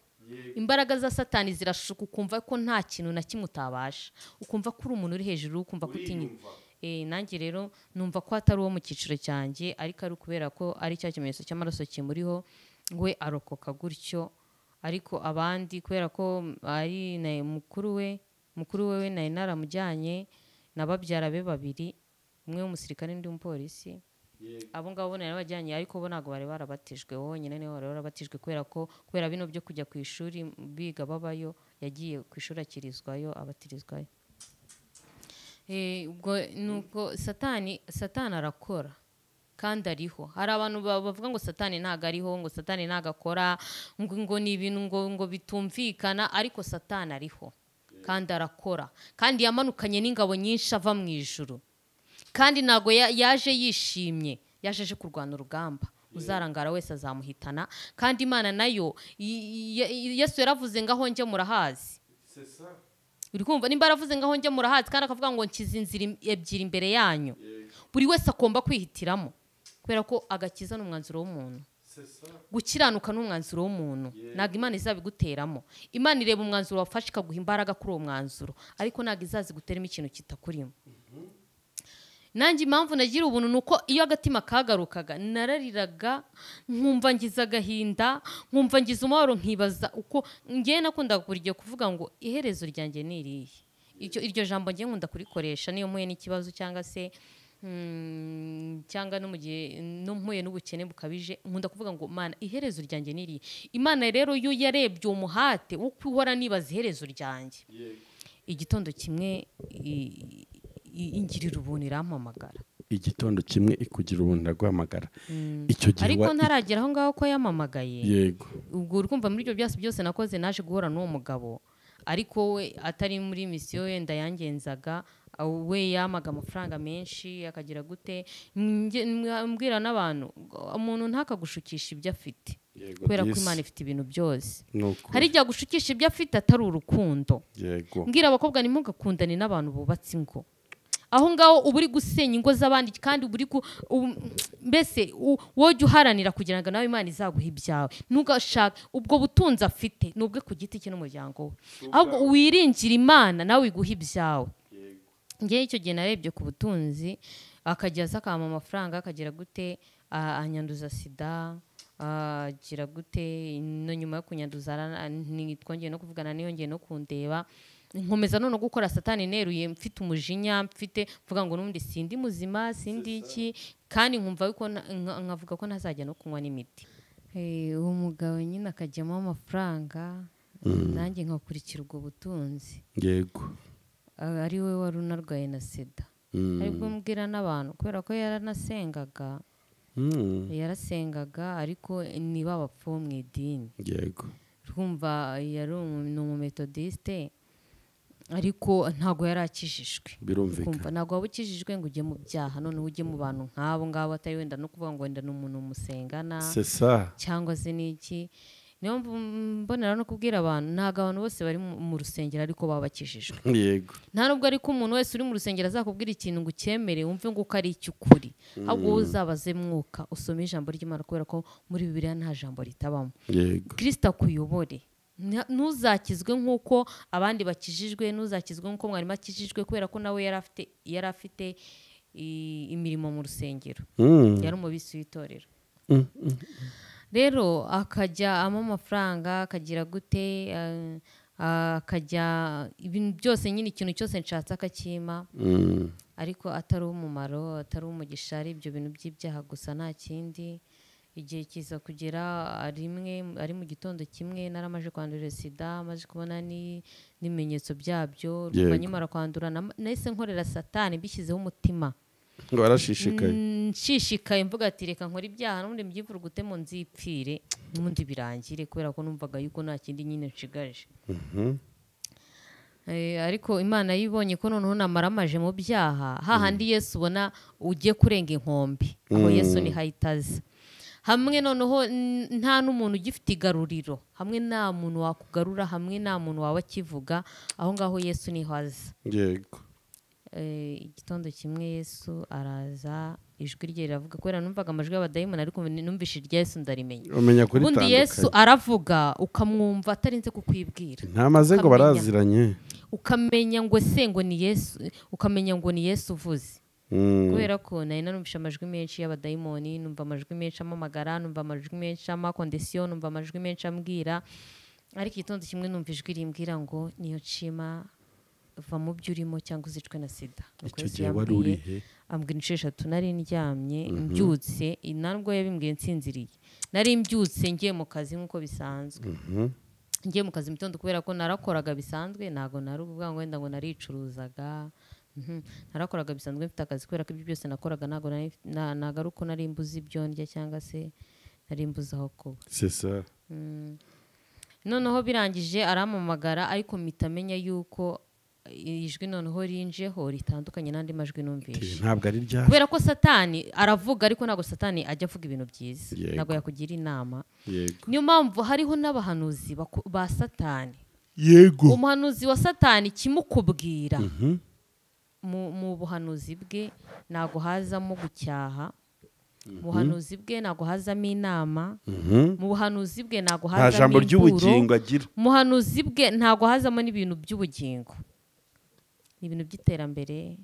A: imbaraga za satani zirashuka ukumva ko nta kintu na kimwe utabasha ukumva ko uri umuntu uri hejuru ukumva ko utinyuka nanjye rero numva ko atari uwo mu cyiciro cyanjye ariko ari kubera ko ari cya kimenyetso cy'amaraso kimuriho we arokoka gutyo ariko abandi kubera ko ari mukuru we nari naramujyanye na babyara be babiri umwe w'umusirikare n'undi w'umupolisi abo ngabo nari bajyanye ariko bo ntabwo bari barabatijwe wonyine nibo bari barabatijwe kubera bino byo kujya ku ishuri biga babayo yagiye ku ishuri akirizwayo abatirizwayo. Ubwo nuko satani arakora kandi ariho. Hari abantu bavuga ngo satani ntago ariho, ngo satani ntago akora, ngo ni ibintu ngo bitumvikana, ariko satani ariho kandi arakora kandi yamanukanye n'ingabo nyinshi ava mu ijuru kandi ntago yaje yishimye, yaje kurwana urugamba. Uzarangara wese azamuhitana kandi Imana nayo Yesu yaravuze ngaho njye murahazi. Uri kumva nimba aravuze ngaho njye murahazi kandi akavuga ngo nkiza inzira ebyiri imbere yanyu, buri wese akomba kwihitiramo kubera ko agakiza n'umwanzuro w'umuntu, gukiranuka n'umwanzuro w'umuntu, ntabwo Imana izabiguteramo. Imana ireba umwanzuro wafashe ikaguha imbaraga kuri uwo mwanzuro, ariko ntabwo izaziguteramo ikintu kitakurimo. Nanjye impamvu nagira ubuntu nuko iyo agatima kagarukaga narariraga, nkumva ngize agahinda, nkumva ngize umubabaro, nkibaza uko ngiye nakunda burigiye kuvuga ngo iherezo ryanjye ni irihe. Iryo jambo ngiye nkunda kurikoresha niyo mpuye n'ikibazo cyangwa se cyangwa no mu gihe no mpuye n'ubukene bukabije, nkunda kuvuga ngo Mana iherezo ryanjye ni irihe. Imana rero yo yarebye umuhate wo kwihora nibaza iherezo ryanjye. Igitondo kimwe ingirira ubuntu irampamagara.
B: Igitondo kimwe ikugira ubuntu iraguhamagara. Icyo gihe
A: ariko ntaragera aho ngaho ko yamamagaye.
B: Yego.
A: Ubwo urumva muri ibyo byose nakoze naje guhora n'uwo mugabo, ariko we atari muri misiyo yenda yangenzaga, we yamaga amafaranga menshi akagira gute. Mbwira n'abantu umuntu ntakagushukisha ibyo afite kubera ko Imana ifite ibintu byose. Hari igihe gushukisha ibyo afite atari urukundo. Mbwira abakobwa ntimugakundane n'abantu bubatse ingo, aho ngaho uba uri gusenya ingo z'abandi kandi mbese wowe uharanira kugira ngo nawe Imana izaguha ibyawe. Ntugashaka ubwo butunzi afite nubwe ku giti cye n'umuryango we, ahubwo wiringira Imana nawe iguha ibyawe. Ngewe icyo gihe narebye ku butunzi, akajya asakama amafaranga akagira gute, anyanduza sida, agira gute, no nyuma yo kunyanduza twongeye no kuvugana niyongeye no kundeba, nkomeza none gukora satani neruye, mfite umujinya, mfite vuga ngo n'undi sindi muzima sindi iki, kandi nkumva yuko nkavuga ko ntazajya no kunywa n'imiti. Uwo mugabo nyine akajyamo amafaranga, nanjye nkakurikira ubwo butunzi.
B: Yego.
A: Ari we wari unarwaye na sida. Ariko mbwira n'abantu kubera ko yarasengaga ariko niba bapfuye mu idini.
B: Yego.
A: Twumva yari umumetodiste ariko ntago yarakijijwe.
B: Birumvikana.
A: Ntago wabukijijwe ngo ujye mu byaha none ujye mu bantu nk'abo ngabo atari wenda no kuvuga ngo wenda n'umuntu musengana cyangwa se n'iki. Niyo mbonera no kubwira abantu ntago abantu bose bari mu rusengero ariko babakijijwe.
B: Yego.
A: Nta nubwo ariko umuntu wese uri mu rusengero azakubwira ikintu ngo ucyemere wumve ngo uko ari icy'ukuri, ahubwo uzabaze mwuka usome ijambo ry'Imana kubera ko muri Bibiliya nta jambo ritabamo.
B: Yego.
A: Kristo akuyobore, ntuzakizwe nk'uko abandi bakijijwe, ntuzakizwe nk'uko mwarimu akijijwe kubera ko nawe yari afite imirimo mu rusengero, yari umubisi w'itorero. Rero akajya amafaranga akagira gute, akajya ibintu byose nyine ikintu cyose nshatse akakima, ariko atari umumaro, atari umugisha, ari ibyo bintu by'ibyaha gusa nta kindi. Igihe kiza kugera rimwe ari mu gitondo kimwe naramaje kwandura sida, amaze kubona n'ibimenyetso byabyo, rumva nyimara kwandura nahise nkorera satani bishyizeho umutima
B: ngo arashishikaye,
A: nshishikaye mvuga ati reka nkora ibyaha n'ubundi mbyivurugute mu nzipfire n'ubundi birangire, kubera ko numvaga yuko nta kindi nyine nshigaje. Ariko Imana yibonye ko noneho namaramaje mu byaha, hahandi Yesu ubona ugiye kurenga inkombe, aho Yesu ni hayitaze. Hamwe noneho nta n'umuntu ugifite igaruriro, hamwe nta muntu wakugarura, hamwe nta muntu wawe akivuga, aho ngaho Yesu niho aza.
B: Yego.
A: Igitondo kimwe Yesu araza, ijwi rye riravuga, kubera numvaga amajwi y'abadayimoni ariko numvise irya Yesu ndarimenya. Ubundi Yesu aravuga ukamwumva atarinze kukwibwira.
B: Ntamaze ngo baraziranye.
A: Ukamenya ngo se ngo ni Yesu, ukamenya ngo ni Yesu uvuze. kubera ko nari narumvishe amajwi menshi y'abadayimoni, numva amajwi menshi amamagara, numva amajwi menshi amakondisiyo, numva amajwi menshi ambwira, ariko igitondo kimwe numva ijwi rimbwira ngo niyo nshima va mu byo urimo cyangwa uzicwe na sida.
B: icyo gihe wari uri he?
A: ambwira inshuro 3 nari ndyamye mbyutse, ntabwo yabimbwiye nsinziriye, nari mbyutse ngiye mu kazi nk'uko bisanzwe. Ngiye mu kazi mu gitondo kubera ko narakoraga bisanzwe, ntago nari uvuga ngo wenda ngo naricuruzaga. Narakoraga bisanzwe mfite akazi kubera ko ibyo byose nakoraga ntago ari uko nari mbuze ibyo ndya cyangwa se nari mbuze aho kuba.
B: C'est ça.
A: Noneho birangije arampamagara, ariko mpita menya yuko ijwi noneho rinjeho ritandukanye n'andi majwi numvishe.
B: Ntabwo ari rya
A: kubera ko Satani aravuga, ariko ntago Satani ajya avuga ibintu byiza, ntago yakugira inama. Niyo mpamvu hariho n'abahanuzi ba Satani.
B: Yego.
A: Umuhanuzi wa Satani kimukubwira mu buhanuzi bwe ntago hazamo gucyaha, mu buhanuzi bwe ntago hazamo inama, mu buhanuzi bwe ntago hazamo
B: nta jambo ry'ubugingo agira,
A: mu buhanuzi bwe ntago hazamo n'ibintu by'ubugingo, ni ibintu by'iterambere,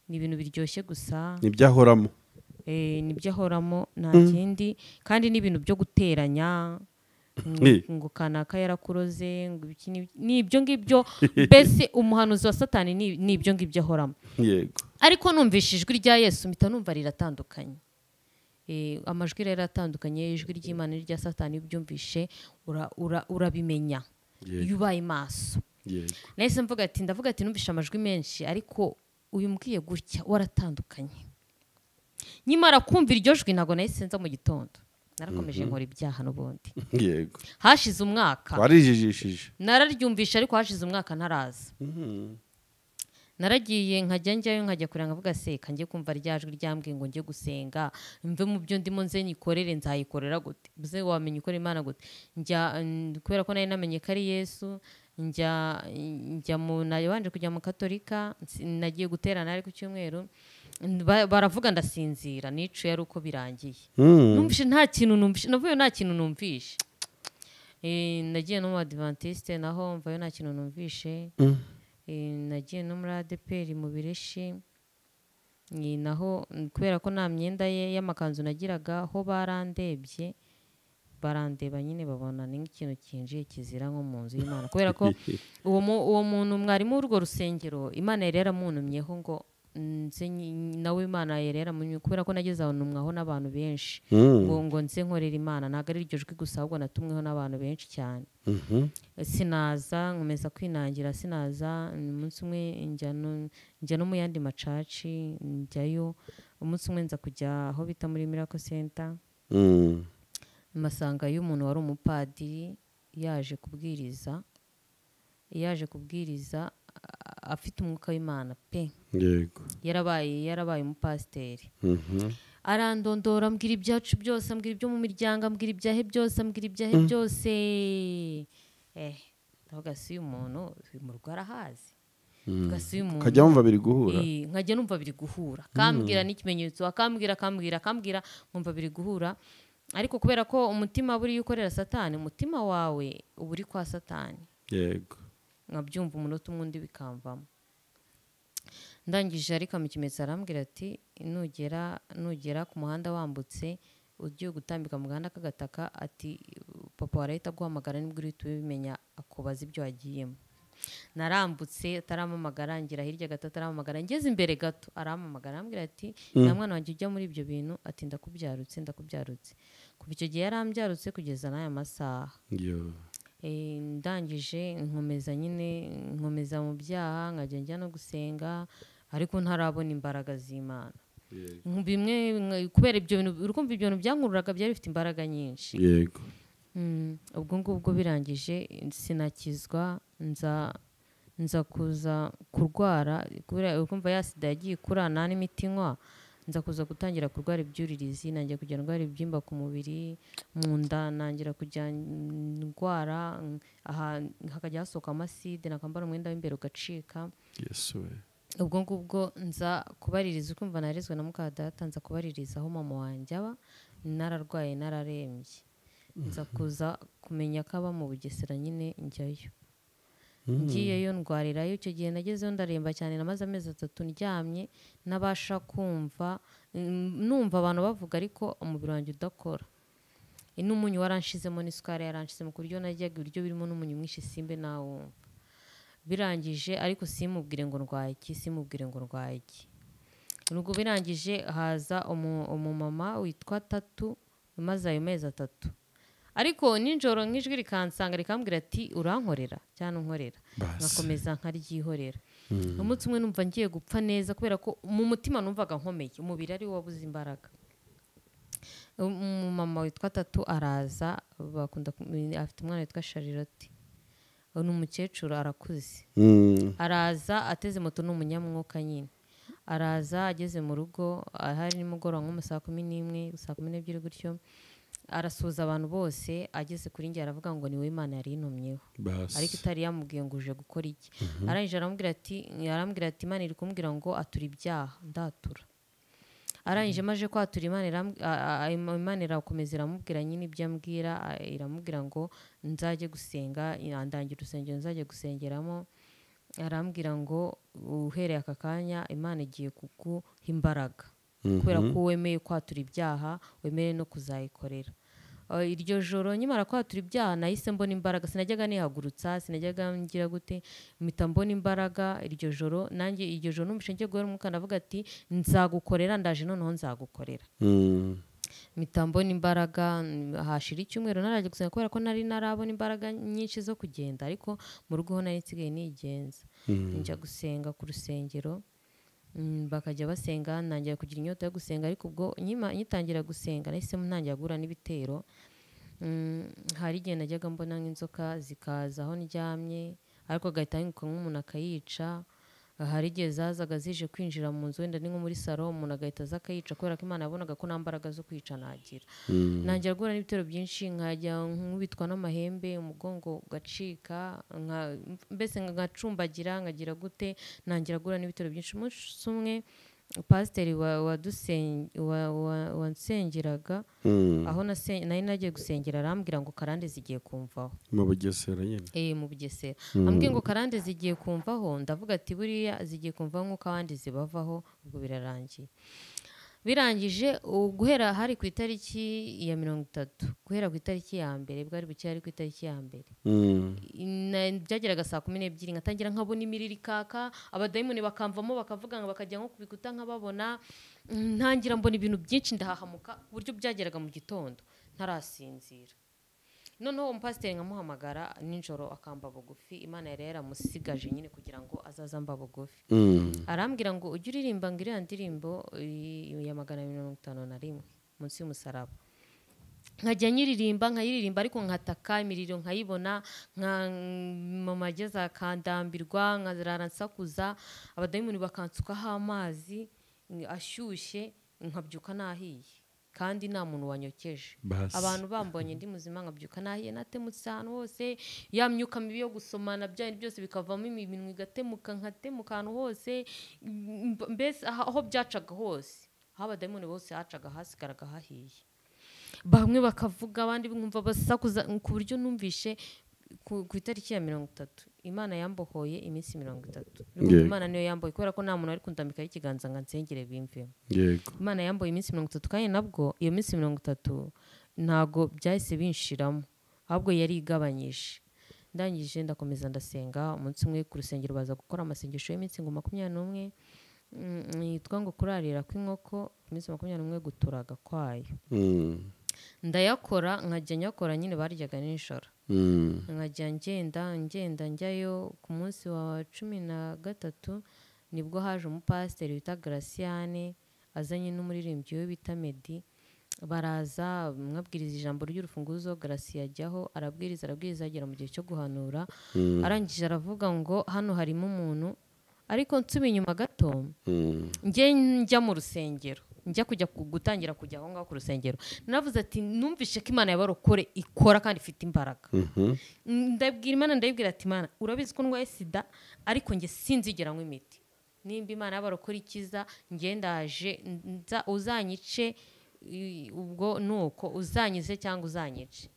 A: ni ibintu biryoshye gusa,
B: nibyahoramo
A: nibyahoramo nta kindi, kandi n'ibintu byo guteranya ngo kanaka yarakuroze ngo n'ibyo ngibyo. Mbese umuhanuzi wa Satani n'ibyo ngibyo ahoramo.
B: Yego.
A: Ariko numvishe ijwi rya Yesu mpita numva riratandukanye. Amajwi rero atandukanye, ijwi ry'Imana n'irya Satani ubyumvishe urabimenya iyo ubaye maso. Nahise mvuga ati numvishe amajwi menshi, ariko uyu mbwiye gutya waratandukanye. Nyimara kumva iryo jwi ntago nahise nza mu gitondo, narakomeje nkora ibyaha n'ubundi.
B: Yego.
A: Hashize umwaka
B: warijijishije,
A: nararyumvisha, ariko hashize umwaka ntaraza. Naragiye nkajya njyayo nkajya kuranga, nkavuga se kanjye kumva ryajwi ryambwiye ngo njye gusenga, mve mu byo ndimo nze nyikorere, nzayikorera gute? Buze wamenye ukora Imana gute? Kubera ko nari namenye ko ari Yesu, njya mu nabanje kujya mu Katolika, nagiye guterana ari ku cyumweru, baravuga ndasinzira, nicuye ari uko birangiye. Numvishe nta kintu numvishe, navuye nta kintu numvishe. Nagiye no mu Adventiste naho mvayo nta kintu numvishe. Nagiye no muri ADPR mu Bireshi, naho kubera ko nta myenda ye y'amakanzu nagiraga, ho barandebye, barandeba nyine babona ni nk'ikintu kinjiye kizira nko mu nzu y'Imana, kubera ko uwo muntu mwarimu w'urwo rusengero Imana yari yaramuntumyeho ngo nawe Imana yari yaramuntumye, kubera ko nageze aho numwaho n'abantu benshi ngo nze nkorera Imana, ntabwo ari iryo jwi gusa, ahubwo natumweho n'abantu benshi cyane. Sinaza nkomeza kwinangira, sinaza. Umunsi umwe njya no mu yandi macaci njyayo, umunsi umwe nza kujya aho bita muri Miracle Center, masanga y'umuntu wari umupadiri yaje kubwiriza afite umwuka w'Imana pe.
B: Yego.
A: Yarabaye umupasiteri. Arandondora ambwira ibyacu byose, ambwira ibyo mu miryango, ambwira ibyahe byose, ndavuga si umuntu mu rugo arahazi,
B: ukajya wumva biri guhura.
A: Nkajya numva biri guhura, akambwira n'ikimenyetso, akambwira nkumva biri guhura. Ariko kubera ko umutima buri ukorera Satani, umutima wawe uba uri kwa Satani.
B: Yego.
A: Nkabyumva umunota umwe undi bikamvamo. Ndangije ariko mu kimenyetso arambwira ati nugera ku muhanda wambutse ugiye gutambika mu gahanda k'agataka, ati papa warahita guhamagara nibwo uhita ubimenya, akubaza ibyo wagiyemo. Narambutse ataramamagara, ngira hirya gato ataramamagara, ngeze imbere gato arampamagara arambwira ati nta mwana wanjye ujya muri ibyo bintu, ati ndakubyarutse. Kuva icyo gihe yarambyarutse kugeza n'aya masaha. Ndangije nkomeza mu byaha, nkajya njya no gusenga, ariko ntarabona imbaraga z'Imana. Bimwe kubera ibyo bintu, urukumva ibyo bintu byankururaga byari bifite imbaraga nyinshi.
B: Yego.
A: Ubwo ngubwo birangije sinakizwa, nza kuza kurwara, kubera urukumva ya sida yagiye ikurana n'imiti nywa, nza kuza gutangira kurwara ibyuririzi, nangira kujya ndwara ibyimba ku mubiri, mu nda nangira kujya ndwara, hakajya hasohoka amaside, nakambara umwenda w'imbere ugacika. Ubwo ngubwo nza kubaririza, ukumva narezwe na muka data, nza kubaririza aho mama wanjye aba, nararwaye nararembye. Nza kuza kumenya ko aba mu Bugesera nyine njyayo. ngiyeyo ndwarirayo. Icyo gihe nagezeyo ndaremba cyane, namaze amezi 3 ndyamye nabasha kumva, numva abantu bavuga ariko umubiri wanjye udakora. N'umunyu waranshizemo n'isukari yaranshizemo ku buryo najyaga ibiryo birimo n'umunyu mwinshi simbe nawumva. Birangije ariko simubwire ngo ndwaye iki, simubwire ngo ndwaye iki. Nubwo birangije haza umumama witwa Tatu, maze ayo mezi 3. Ariko ninjoro nk'ijwi rikansanga rikambwira ati urankorera cyane unkorera, ngakomeza nkaryihorera. Umunsi umwe numva ngiye gupfa neza kubera ko mu mutima numvaga nkomeye, umubiri ari wabuze imbaraga. Umumama witwa Tatu araza, afite umwana witwa Charlotte, ni umukecuru arakuze. Araza ateze moto, n'umunyamwuka nyine. Araza ageze mu rugo, hari nimugoroba nko mu saa 11 saa 12 gutyo, arasuhuza abantu bose. Ageze kuri njye aravuga ngo niwe Imana yari intumyeho, ariko itari yamubwiye ngo uje gukora iki. Arangije arambwira ati Imana iri kumbwira ngo atura ibyaha, ndatura. Arangije maje kwatura Imana irakomeza iramubwira nyine ibyo ambwira, iramubwira ngo nzajye gusenga, ndangira urusengero nzajye gusengeramo. Arambwira ngo uhereye aka kanya Imana igiye kuguha imbaraga, kubera ko wemeye kwatura ibyaha, wemeye no kuzayikorera. Iryo joro nyimara kwatura ibyaha nahise mbona imbaraga, sinajyaga nihagurutsa, sinajyaga ngira gute, mpita mbona imbaraga iryo joro. Nanjye iryo joro numvishe ngiye guhera umwuka, ndavuga ati nzagukorera, ndaje noneho nzagukorera. Mpita mbona imbaraga. Hashira icyumweru naraje gusenga kubera ko nari narabona imbaraga nyinshi zo kugenda, ariko mu rugo ho nari nsigaye nigenza. Njya gusenga ku rusengero, bakajya basenga, nangira kugira inyota yo gusenga. Ariko ubwo nyitangira gusenga nahise ntangira guhura n'ibitero. Hari igihe najyaga mbona nk'inzoka zikaza aho ndyamye, ariko agahita ahinguka nk'umuntu akayica. Hari igihe zazaga zije kwinjira mu nzu, wenda ni nko muri salo, umuntu agahita aza akayica kubera ko Imana yabonaga ko nta mbaraga zo kwica nagira. Nangira guhura n'ibitero byinshi, nkajya nkubitwa n'amahembe, umugongo ugacika, mbese ngacumbagira, nkagira gute. Nangira guhura n'ibitero byinshi. Umunsi umwe pasiteri wansengeraga, aho nari nagiye gusengera, arambwira ngo karande zigiye kumvaho.
B: Mu Bugesera nyine?
A: Mu Bugesera. Ambwiye ngo karande zigiye kumvaho, ndavuga ati buriya zigiye kumvaho nk'uko abandi zibavaho, ubwo birarangiye. Birangije guhera hari ku itariki ya 30, guhera ku itariki ya mbere, bwari buke ari ku itariki ya mbere, byageraga saa 12 ngatangira nkabona imiriri kaka, abadayimoni bakamvamo bakavuga ngo bakajya nko kubikuta nkababona. Ntangira mbona ibintu byinshi, ndahahamuka ku buryo byageraga mu gitondo ntarasinzira. Noneho umupasiteri nkamuhamagara ninjoro akamba bugufi, Imana yari yaramusigaje nyine kugira ngo azazamba bugufi. Arambwira ngo ujye uririmba ngo iriya ndirimbo ya 151 munsi y'umusaraba. Nkajya nyiririmba ariko nkataka, imiriro nkayibona, mu mageza akandambirwa, nkazarara nsakuza, abadayimoni bakansukaho amazi ashyushye, nkabyuka nahiye kandi nta muntu wanyokeje. Abantu bambonye ndi muzima, nkabyuka nahiye, natemutse ahantu hose, ya myuka mibi yo gusomana byari byose bikavamo iminwa igatemuka, nkatemuka ahantu hose, mbese aho byacaga hose, aho abadayimoni bose hacaga hasigaraga hahiye. Bamwe bakavuga, abandi nkumva basakuza, ku buryo numvishe ku itariki ya 30 Imana yambohoye iminsi 30. Imana niyo yamboye kubera ko nta muntu ari kundambikaho ikiganza ngo nsengere bimve. Imana yamboye iminsi 30, kandi nabwo iyo minsi 30 ntago byahise binshiramo, ahubwo yari igabanyije. Ndangije ndakomeza ndasenga. Umunsi umwe ku rusengero baza gukora amasengesho y'iminsi 21, yitwa ngo kurarira kw'inkoko, iminsi 21 guturaga kwayo. Ndayakora, nkajya nyakora nyine baryaga nijoro. Nkajya ngenda njyayo. Ku munsi wa 13 nibwo haje umupasiteri wita Graciane, azanye n'umuririmbyi we bita Meddy. Baraza mwabwiriza ijambo ry'urufunguzo, Gracia ajyaho arabwiriza agera mu gihe cyo guhanura. Arangije aravuga ngo hano harimo umuntu, ariko nsubi inyuma gato njya mu rusengero, njya kujya gutangira kujya aho ngaho ku rusengero. Navuze ati numvishe ko Imana y'abarokore ikora kandi ifite imbaraga. Ndabwira ati Imana, urabizi ko ndwaye sida, ariko nge sinzigera nywa imiti. Nimba Imana y'abarokore ikiza, nge ndaje, uzanyice ubwo nuko uzanyize cyangwa uzanyice.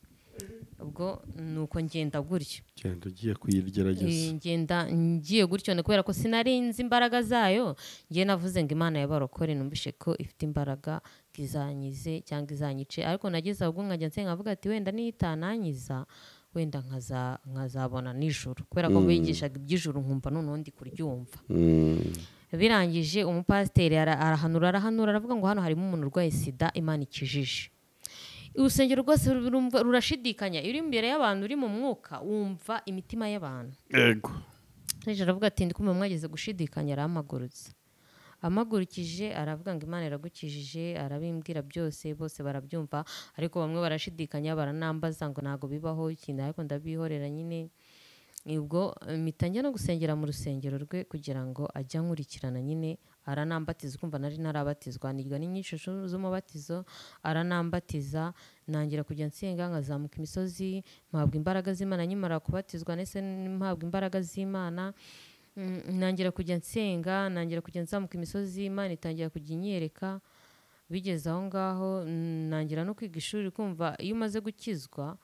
A: ubwo nuko ngenda gutyo
B: genda ugiye kuyigerageza
A: ngenda ngiye gutyo kubera ko sinarinzi imbaraga zayo ngiye navuze ngo Imana y'abarokore numvishe ko ifite imbaraga izanyize cyangwa izanyice ariko nageze ahubwo nkajya nsenga nkavuga ati wenda niyitananyiza wenda nkazabona nijoro kubera ko bigishaga iby'ijoro nkumva noneho ndi kuryumva birangije umupasiteri arahanura aravuga ngo hano harimo umuntu urwaye sida Imana ikijije urusengero rwose rurashidikanya iri imbere y'abantu uri mu mwuka wumva imitima y'abantu
B: yego
A: nijoro aravuga ati ndi kumva mwageze gushidikanya aramagurutse amagurukije aravuga ngo Imana iragukijije arabimbwira byose bose barabyumva ariko bamwe barashidikanya baranambaza ngo ntago bibaho ikintu ariko ndabihorera nyine ubwo mitangira no gusengera mu rusengero rwe kugira ngo ajya nkurikirana nyine aranambatiza kumva nari narabatizwa nirwa n'inyishusho z'umubatizo aranambatiza nangira kujya nsenga nkazamuka imisozi mpabwa imbaraga z'Imana nyimara kubatizwa nese mpabwa imbaraga z'Imana nangira kujya nsenga nangira kujya nzamuka imisozi Imana itangira kujya inyereka bigeze aho ngaho nangira no kwiga ishuri kumva iyo umaze gukizwa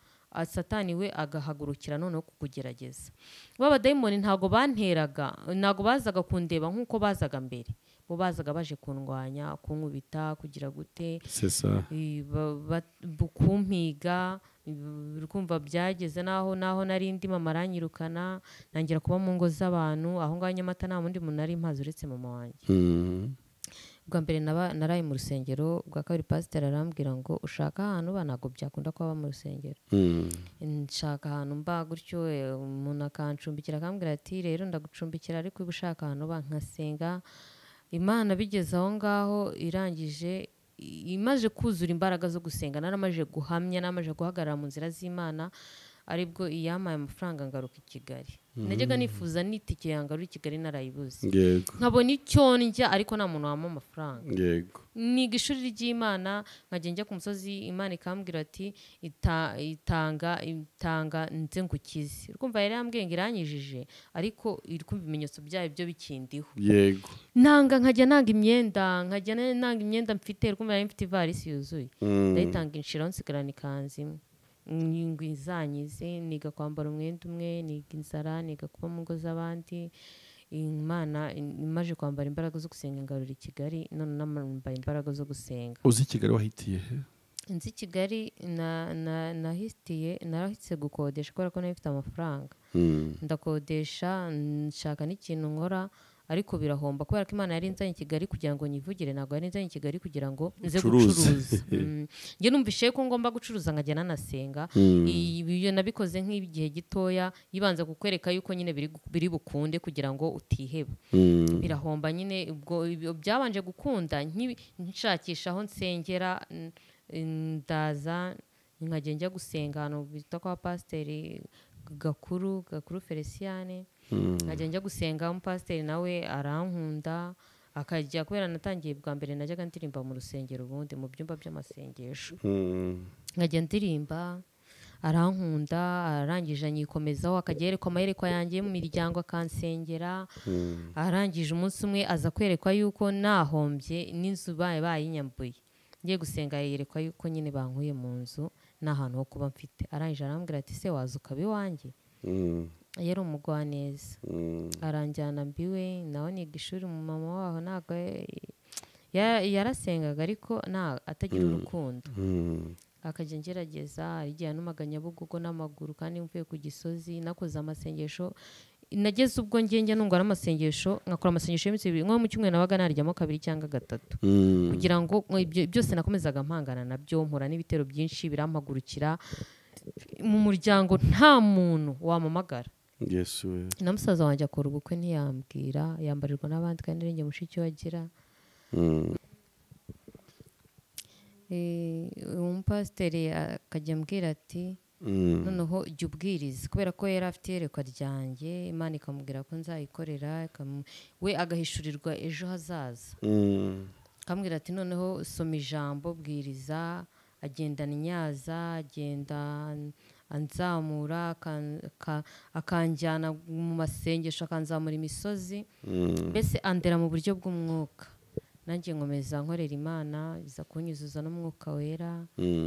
A: Satani we agahagurukira noneho kukugerageza b'abadayimoni ntago banteraga ntago bazaga kundeba nk'uko bazaga mbere bo bazaga baje kundwanya kunkubita kugira gute kumpiga kumva byageze naho nari ndi mama aranyirukana nangira kuba mu ngo z'abantu aho ngaho Nyamata nta mundi muntu nari mpazi uretse mama wanjye bwa mbere naraye mu rusengero bwa kabiri pasiteri arambwira ngo ushaka ahantu uba ntabwo byakunda kuba mu rusengero nshaka ahantu mba gutyo umuntu akancumbikira akambwira ati rero ndagucumbikira ariko uba ushaka ahantu uba nkasenga Imana bigeze aho ngaho irangije imaze kuzura imbaraga zo gusenga naramaje guhamya namaje guhagarara mu nzira z'Imana aribwo iyamaye amafaranga ngaruka i Kigali najyaga nifuza n'itike yangarura i Kigali narayibuze nkabona icyo njya ariko nta muntu wampa amafaranga niga ishuri ry'Imana nkajya njya ku musozi Imana ikambwira ati itanga nze ngukize urumva yari yambwiye ngo iranyijije ariko iri kumva ibimenyetso byayo byo bikindiho nkajya nanga imyenda mfite urumva yari mfite ivarisi yuzuye ndayitanga inshiraho nsigarana ikanzu imwe ngo izanyize niga kwambara umwenda umwe niga inzara niga kuba mu ngo z'abandi Imana imaje kwambara imbaraga zo gusenga ngarura i Kigali none nambaye imbaraga zo gusenga
B: uzi Kigali wahitiye he
A: nzi Kigali narahitse gukodesha kubera ko nari mfite amafaranga ndakodesha nshaka n'ikintu nkora ariko birahomba kubera ko Imana yari inzanye i Kigali kugira ngo nyivugire ntabwo yari inzanye i Kigali kugira ngo nze gucuruza njye numvishe ko ngomba gucuruza nkajya nanasenga ibyo nabikoze nk'igihe gitoya yibanza kukwereka yuko nyine biri bukunde kugira ngo utiheba birahomba nyine ubwo byabanje gukunda nshakisha aho nsengera ndaza nkajya njya gusenga ahantu bita kwa pasiteri Gakuru Feliciane nkajya njya gusenga umupasiteri nawe arankunda akajya kubera natangiye bwa mbere najyaga ndirimba mu rusengero ubundi mu byumba by'amasengesho nkajya ndirimba arankunda arangije anyikomezaho akajya yerekwa amayerekwa yanjye mu miryango akansengera arangije umunsi umwe aza kwerekwa yuko nahombye n'inzu bayinyambuye ngiye gusenga yerekwa yuko nyine bankuye mu nzu n'ahantu ho kuba mfite arangije arambwira ati se waza ukaba iwanjye yari umugwaneza aranjyana mbiwe nawe niga ishuri mu mama waho ntabwo yarasengaga ariko atagira urukundo akajya ngerageza igihe numaga Nyabugogo n'amaguru kandi mvuye ku Gisozi nakoze amasengesho nageze ubwo ngenge nungwa n'amasengesho nkakora amasengesho y'iminsi ibiri nko mu cyumweru nabaga naryamo 2 cyangwa 3 kugira ngo byose nakomezaga mpangana nabyo mpura n'ibitero byinshi birampagurukira mu muryango nta muntu wamamagara na musaza wanjye akora ubukwe ntiyambwira yambarirwa n'abandi kandi renge mushiki wagira umupasiteri akajya ambwira ati noneho jya ubwiriza kubera ko yari afite iyerekwa ryanjye Imana ikamubwira ko nzayikorera we agahishurirwa ejo hazaza akambwira ati noneho soma ijambo bwiriza agendana inyaza agenda anzamura akanjyana mu masengesho akanzamura imisozi mbese andera mu buryo bw'umwuka nanjye nkomeza nkorera Imana iza kunyuzuza n'umwuka wera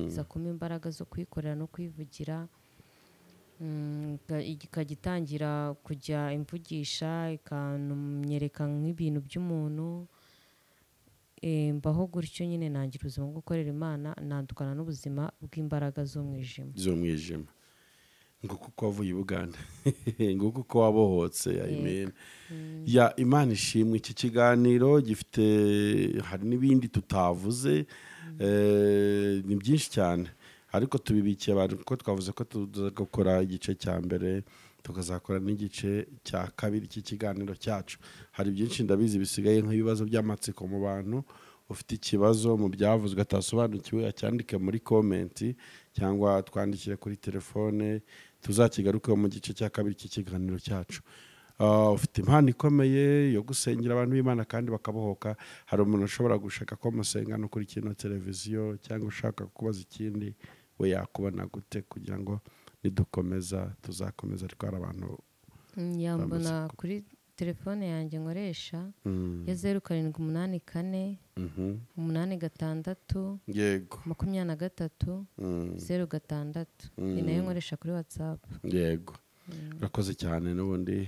A: iza kumpa imbaraga zo kwikorera no kwivugira ikagitangira kujya imvugisha ikanyereka nk'ibintu by'umuntu mbaho gutyo nyine nangira ubuzima bwo gukorera Imana nandukana n'ubuzima bw'imbaraga z'umwijima
B: nguko uko wavuye i Buganda nguko uko wabohotse ya Imana ishimwe. Iki kiganiro gifite hari n'ibindi tutavuze ni byinshi cyane ariko tubibikiye abantu kuko twavuze ko tuzakora igice cya mbere tukazakora n'igice cya kabiri cy'ikiganiro cyacu. Hari byinshi ndabizi bisigaye nk'ibibazo by'amatsiko mu bantu. Ufite ikibazo mu byavuzwe atasobanukiwe acyandike muri komenti cyangwa twandikire kuri telefone tuzakigaruke mu gice cya kabiri cy'ikiganiro cyacu. Ufite impano ikomeye yo gusengera abantu b'Imana kandi bakabohoka. Hari umuntu ushobora gushaka ko musenga no kuri kino televiziyo cyangwa ushaka kubaza ikindi we yakubona gute kugira ngo nidukomeza tuzakomeza twara abantu
A: yambona kuri telefone yanjye nkoresha ya 0784 8
B: yego
A: 23 06 ni nayo nkoresha kuri WhatsApp.
B: Yego urakoze cyane n'ubundi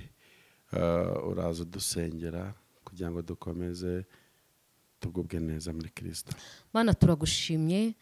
B: uraza dusengera kugira ngo dukomeze tugubwe neza muri Kristo.
A: Mana turagushimye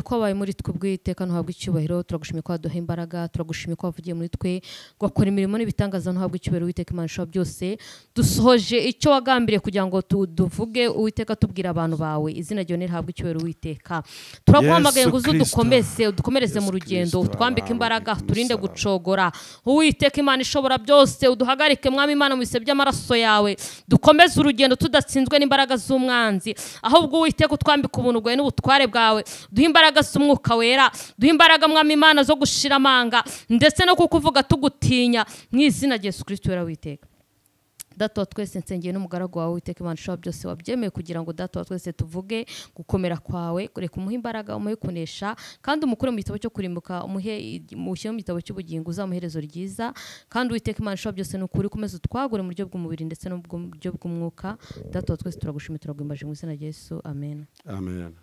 A: ko wabaye muri twe bw'iteka ntuhabwe icyubahiro. Turagushimye ko waduha imbaraga, turagushimye ko wavugiye muri twe gukora imirimo n'ibitangaza ntuhabwe icyubahiro Uwiteka Imana ishobora byose. Dusohoje icyo wagambiriye kugira ngo tuvuge Uwiteka tubwira abantu bawe izina ryawe ntihabwe icyubahiro Uwiteka. Turaguhamagaye ngo udukomereze mu rugendo utwambike imbaraga turinde gucogora Uwiteka Imana ishobora byose. Uduhagarike Mwami Imana mu bise by'amaraso yawe dukomeze urugendo tudatsinzwe n'imbaraga z'umwanzi ahubwo Uwiteka utwambike ubuntu bwawe n'ubutware bwawe. Duha imbaraga z'umwuka wera, duha imbaraga Mwami Imana zo gushira amanga ndetse no kukuvuga tugutinya mu izina rya Yesu Kristo wera Uwiteka. Data wa twese nsengeye n'umugaragu wawe Uwiteka Imana ishobora byose wabyemeye kugira ngo Data wa twese tuvuge gukomera kwawe kureka umuha imbaraga umuhe kunesha kandi umukure mu gitabo cyo kurimbuka umuhe mu gitabo cy'ubugingo uzamuherezo ryiza kandi Uwiteka Imana ishobora byose n'ukuri komeza twagure mu buryo bw'umubiri ndetse no mu buryo bw'umwuka. Data wa twese turagushimira turaguhimbaje mu izina rya Yesu amen.
B: Amen.